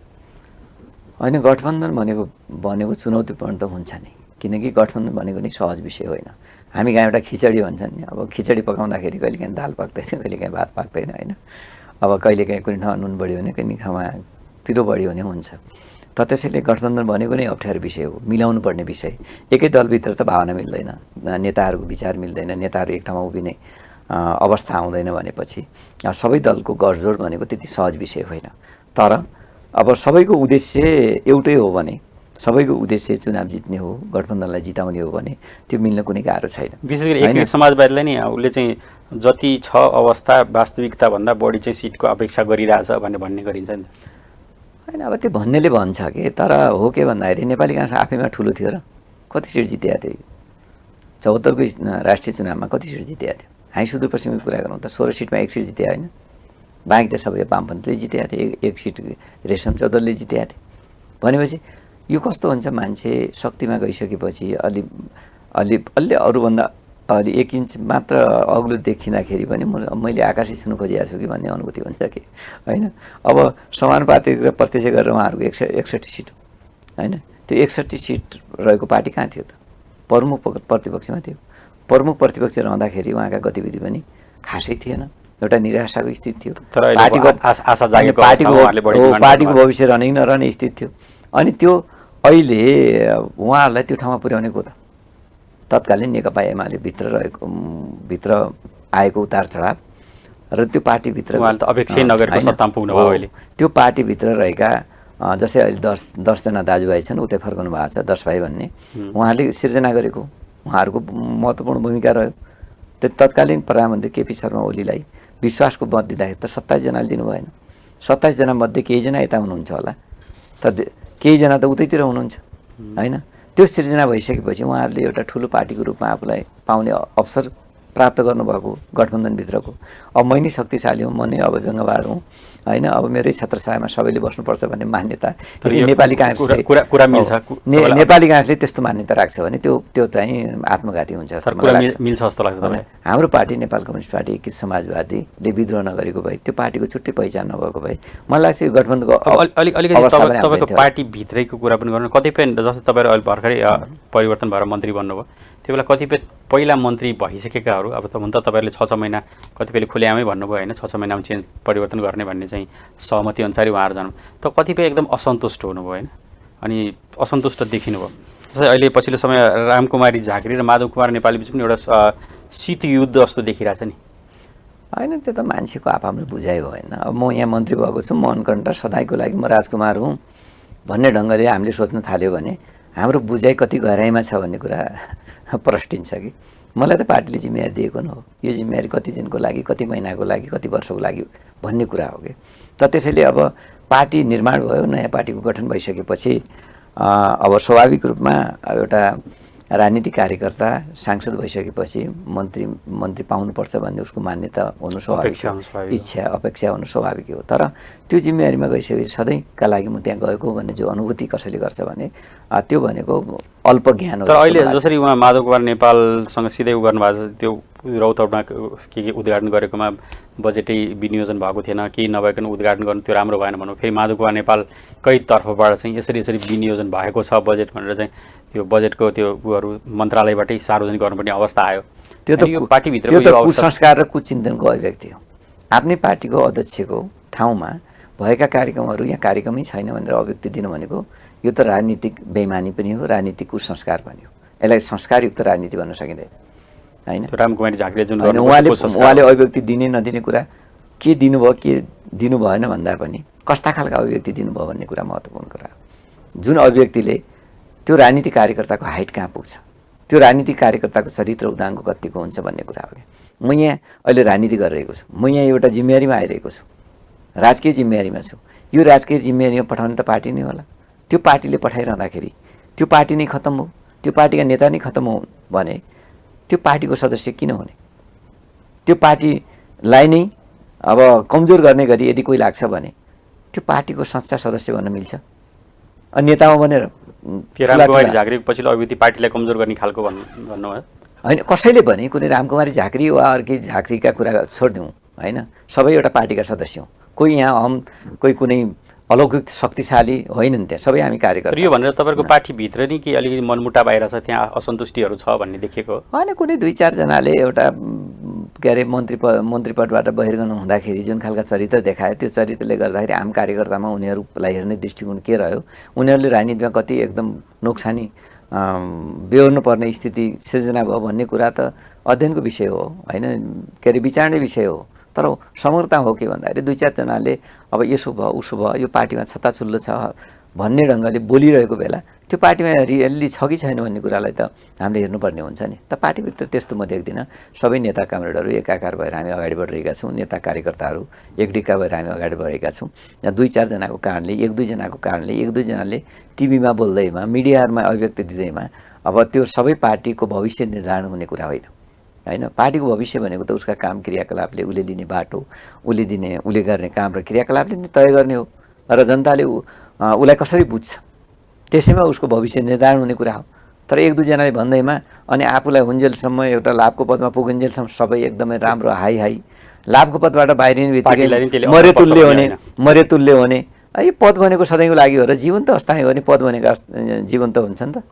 होइन, गठबन्धन भनेको चुनौतीपूर्ण त हुन्छ नै, किनकि गठबन्धन भनेको नि सहज विषय होइन। हामी कहाँ एउटा खिचडी भन्छन् नि, अब खिचडी पकाउँदाखेरि कहिलेकाहीँ दाल पाक्दैन, कहिलेकाहीँ भात पाक्दैन होइन। अब कहिलेकाहीँ कुनै ठाउँमा नुन बढ्यो भने कुनै ठाउँमा पिरो बढ्यो भने हुन्छ। त त्यसैले गठबन्धन भनेको नै अप्ठ्यारो विषय हो, मिलाउनु पर्ने विषय। एकै दलभित्र त भावना मिल्दैन, नेताहरूको विचार मिल्दैन, नेताहरू एक ठाउँमा उभिने अवस्था आउँदैन भनेपछि सबै दलको गठजोड भनेको त्यति सहज विषय होइन। तर अब सबैको उद्देश्य एउटै हो भने, सबैको उद्देश्य चुनाव जित्ने हो, गठबन्धनलाई जिताउने हो भने त्यो मिल्न कुनै गाह्रो छैन। विशेष गरी एकीकृत समाजवादीलाई नि उसले चाहिँ जति छ अवस्था वास्तविकताभन्दा बढी चाहिँ सिटको अपेक्षा गरिरहेछ भन्ने गरिन्छ नि। होइन, अब त्यो भन्नेले भन्छ कि, तर हो के भन्दाखेरि नेपाली काङ्ग्रेस आफैमा ठुलो थियो र कति सिट जितेको थियो? 74को राष्ट्रिय चुनावमा कति सिट जितेको थियो? हामी सुदूरपश्चिमको कुरा गरौँ त 16 सिटमा 1 सिट जिते होइन। बाँकी त सबै वामपन्थीले जितेका थिए, 1 सिट रेशम चौधरीले जितेका थिए। भनेपछि यो कस्तो हुन्छ, मान्छे शक्तिमा गइसकेपछि अलि अरूभन्दा अलि 1 इन्च मात्र अग्लो देखिँदाखेरि पनि मैले आकाशै छुनु खोजिएको छु कि भन्ने अनुभूति हुन्छ कि होइन। अब समानुपातिक र प्रत्यक्ष गरेर उहाँहरूको 61 सिट होइन। त्यो 61 सिट रहेको पार्टी कहाँ थियो त? प्रमुख प्रतिपक्षमा थियो। प्रमुख प्रतिपक्ष रहँदाखेरि उहाँका गतिविधि पनि खासै थिएन, एउटा निराशाको स्थिति थियो। पार्टीको भविष्य रहने कि नरहने स्थिति थियो। अनि त्यो अहिले उहाँहरूलाई त्यो ठाउँमा पुर्याउने को त? तत्कालीन नेकपा एमाले भित्र आएको उतार चढाव र त्यो पार्टीभित्र त्यो पार्टीभित्र रहेका जस्तै अहिले 10जना दाजुभाइ छन्, उतै फर्कनु भएको छ 10 भाइ भन्ने, उहाँहरूले सिर्जना गरेको उहाँहरूको महत्त्वपूर्ण भूमिका रह्यो। तत्कालीन प्रधानमन्त्री केपी शर्मा ओलीलाई विश्वासको मत दिँदाखेरि त 27 जनाले दिनु भएन। 27 जना मध्ये केहीजना यता हुनुहुन्छ होला, त केहीजना त उतैतिर हुनुहुन्छ होइन। त्यो सिर्जना भइसकेपछि उहाँहरूले एउटा ठुलो पार्टीको रूपमा आफूलाई पाउने अवसर प्राप्त गर्नुभएको गठबन्धनभित्रको। अब मै नै शक्तिशाली हुँ, म नै अब जङ्गबहादुर हुँ होइन, अब मेरै छत्रछायामा सबैले बस्नुपर्छ भन्ने मान्यता नेपाली काङ्ग्रेसले नेपाली काङ्ग्रेसले त्यस्तो मान्यता राख्छ भने त्यो चाहिँ आत्मघाती हुन्छ जस्तो मलाई लाग्छ। हाम्रो पार्टी नेपाल कम्युनिस्ट पार्टी एकीकृत समाजवादीले विद्रोह नगरेको भए, त्यो पार्टीको छुट्टै पहिचान नभएको भए मलाई लाग्छ यो गठबन्धनको तपाईँको पार्टी भित्रैको कुरा पनि गर्नु। कतिपय जस्तै तपाईँहरू अहिले भर्खरै परिवर्तन भएर मन्त्री बन्नुभयो, त्यो बेला कतिपय पहिला मन्त्री भइसकेकाहरू अब त हुन त तपाईँहरूले 6 महिना कतिपयले खुलेआमै भन्नुभयो होइन 6 महिनामा चेन्ज परिवर्तन गर्ने भन्ने चाहिँ सहमति अनुसारै उहाँहरू जानु त कतिपय एकदम असन्तुष्ट हुनुभयो होइन अनि असन्तुष्ट देखिनुभयो। जस्तै अहिले पछिल्लो समय रामकुमारी झाँक्री र माधव कुमार नेपाली बिच पनि एउटा शीत युद्ध जस्तो देखिरहेछ नि। होइन त्यो त मान्छेको आफआफ्नो बुझाइ हो होइन। अब म यहाँ मन्त्री भएको छु, मोहन कण्ठ सदाईको लागि म राजकुमार हुँ भन्ने ढङ्गले हामीले सोच्न थाल्यो भने हाम्रो बुझाइ कति गहराइमा छ भन्ने कुरा प्रष्टिन्छ कि। मलाई त पार्टीले जिम्मेवारी दिएको न हो, यो जिम्मेवारी कति दिनको लागि, कति महिनाको लागि, कति वर्षको लागि भन्ने कुरा हो कि। त त्यसैले अब पार्टी निर्माण भयो, नयाँ पार्टीको गठन भइसकेपछि अब स्वाभाविक रूपमा एउटा राजनीतिक कार्यकर्ता सांसद भइसकेपछि मन्त्री पाउनुपर्छ भन्ने उसको मान्यता हुनु स्वाभाविक हो, इच्छा अपेक्षा हुनु स्वाभाविक हो। तर त्यो जिम्मेवारीमा गइसकेपछि सधैँका लागि म त्यहाँ गएको भन्ने जो अनुभूति कसैले गर्छ भने त्यो भनेको अल्प ज्ञान हो। तर अहिले जसरी उहाँ माधव कुमार नेपालसँग सिधै गर्नुभएको छ, त्यो रौतहटमा के उद्घाटन गरेकोमा बजेटै विनियोजन भएको थिएन, केही नभइकन उद्घाटन गर्नु त्यो राम्रो भएन भनौँ, फेरि माधव कुमार नेपालकै तर्फबाट चाहिँ यसरी विनियोजन भएको छ बजेट भनेर चाहिँ त्यो बजेटको त्यो उहरू मन्त्रालयबाटै सार्वजनिक गर्नुपर्ने अवस्था आयो। त्यो त कुसंस्कार र कुचिन्तनको अभिव्यक्ति हो। आफ्नै पार्टीको अध्यक्षको ठाउँमा भएका कार्यक्रमहरू यहाँ कार्यक्रमै छैन भनेर अभिव्यक्ति दिनु भनेको यो त राजनीतिक बेइमानी पनि हो, राजनीतिक कुसंस्कार पनि हो। यसलाई संस्कारयुक्त राजनीति भन्न सकिँदैन होइन। रामकुमारी झाँक्रीले जुन उहाँले अभिव्यक्ति दिने नदिने कुरा के दिनुभयो के दिनु भएन भन्दा पनि कस्ता खालका अभिव्यक्ति दिनुभयो भन्ने कुरा महत्त्वपूर्ण कुरा हो। जुन अभिव्यक्तिले त्यो राजनीतिक कार्यकर्ताको हाइट कहाँ पुग्छ, त्यो राजनीतिक कार्यकर्ताको चरित्र उदाहरणको कतिको हुन्छ भन्ने कुरा हो। म यहाँ अहिले राजनीति गरिरहेको छु, म यहाँ एउटा जिम्मेवारीमा आइरहेको छु, राजकीय जिम्मेवारीमा छु। यो राजकीय जिम्मेवारीमा पठाउने त पार्टी नै होला। त्यो पार्टीले पठाइरहँदाखेरि त्यो पार्टी नै खत्तम हो, त्यो पार्टीका नेता नै खत्तम हो भने त्यो पार्टीको सदस्य किन हुने? त्यो पार्टीलाई नै अब कमजोर गर्ने गरी यदि कोही लाग्छ भने त्यो पार्टीको सच्चा सदस्य भन्न मिल्छ? अनि नेता हो भनेर झाँक्रीको पछिल्लो अभिव्यक्ति पार्टीलाई कमजोर गर्ने खालको भन्नु होइन। कसैले भने कुनै रामकुमारी झाँक्री वा अर्कै झाँक्रीका कुरा छोडिदिउँ होइन, सबै एउटा पार्टीका सदस्य हौँ। कोही यहाँ कोही कुनै अलौकिक शक्तिशाली होइनन्, त्यहाँ सबै हामी कार्यकर्ता। यो भनेर तपाईँको पार्टीभित्र नि कि अलिकति मनमुटाव आएर छ, त्यहाँ असन्तुष्टिहरू छ भन्ने देखेको होइन। कुनै 2-4 जनाले एउटा के अरे मन्त्रीपदबाट बहिर्गमन हुँदाखेरि जुन खालका चरित्र देखायो त्यो चरित्रले गर्दाखेरि आम कार्यकर्तामा उनीहरूलाई हेर्ने दृष्टिकोण के रह्यो, उनीहरूले राजनीतिमा कति एकदम नोक्सानी बेहोर्नु पर्ने स्थिति सिर्जना भयो भन्ने कुरा त अध्ययनको विषय हो होइन, के अरे विचार्ने विषय हो। तर समग्रता हो के भन्दाखेरि 2-4 जनाले अब यसो भयो उसो भयो यो पार्टीमा छत्ताछुल्लो छ भन्ने ढङ्गले बोलिरहेको बेला त्यो पार्टीमा रियल्ली छ कि छैन भन्ने कुरालाई त हामीले हेर्नुपर्ने हुन्छ नि। त पार्टीभित्र त्यस्तो म देख्दिनँ। सबै नेता कमरेडहरू एकाकार भएर हामी अगाडि बढिरहेका छौँ, नेता कार्यकर्ताहरू एकडिक्का भएर हामी अगाडि बढेका छौँ। यहाँ 2-4 जनाको कारणले 1-2 जनाको कारणले 1-2 जनाले टिभीमा बोल्दैमा मिडियाहरूमा अभिव्यक्ति दिँदैमा अब त्यो सबै पार्टीको भविष्य निर्धारण हुने कुरा होइन होइन। पार्टीको भविष्य भनेको त उसका काम क्रियाकलापले उसले लिने बाटो, उसले गर्ने काम र क्रियाकलापले नै तय गर्ने हो र जनताले उसलाई कसरी बुझ्छ त्यसैमा उसको भविष्य निर्धारण हुने कुरा हो। तर 1-2 जनाले भन्दैमा अनि आफूलाई हुन्जेलसम्म एउटा लाभको पदमा पुगिन्जेलसम्म सबै एकदमै राम्रो हाई लाभको पदबाट बाहिरिने बित्तिकै मरेतुल्य हुने यो पद भनेको सधैँको लागि हो र जीवन त अस्थायी हो नि। पद भनेको जीवन त हुन्छ नि त।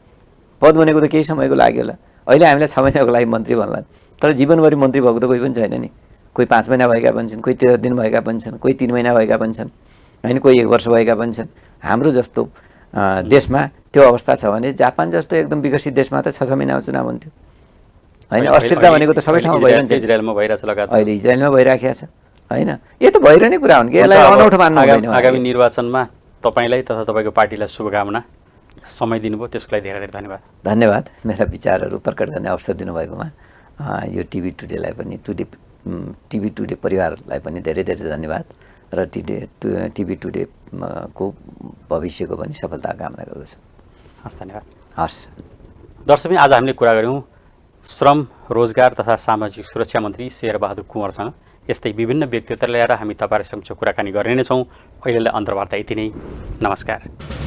पद भनेको त केही समयको लागि होला। अहिले हामीलाई 6 महिनाको लागि मन्त्री भन्ला, तर जीवनभरि मन्त्री भएको त कोही पनि छैन नि। कोही 5 महिना भएका पनि छन्, कोही 13 दिन भएका पनि छन्, कोही 3 महिना भएका पनि छन् होइन, कोही 1 वर्ष भएका पनि छन्। हाम्रो जस्तो देशमा त्यो अवस्था छ भने जापान जस्तो एकदम विकसित देशमा त 6 महिनामा चुनाव हुन्थ्यो होइन। अस्थिरता भनेको त सबै ठाउँमा भइरहन्छ। इजरायलमा भइरहेछ लगातार, अहिले इजरायलमा भइराखेको छ होइन। यो त भइरहने कुरा हो नि, यसलाई अनौठो मान्नु हुँदैन। आगामी निर्वाचनमा तपाईँलाई तथा तपाईँको पार्टीलाई शुभकामना। समय दिनुभयो त्यसको लागि धेरै धेरै धन्यवाद। धन्यवाद। मेरा विचारहरू प्रकट गर्ने अवसर दिनुभएकोमा यो टिभी टुडेलाई पनि टिभी टुडे परिवारलाई पनि धेरै धेरै धन्यवाद र टिभी टुडेको भविष्यको पनि सफलता कामना गर्दछु। हस्, धन्यवाद। हस् दर्शक, आज हामीले कुरा गऱ्यौँ श्रम रोजगार तथा सामाजिक सुरक्षा मन्त्री शेरबहादुर कुँवरसँग। यस्तै विभिन्न व्यक्तित्व ल्याएर हामी तपाईँहरूसँग कुराकानी गर्ने नै छौँ। अहिलेलाई अन्तर्वार्ता यति नै। नमस्कार।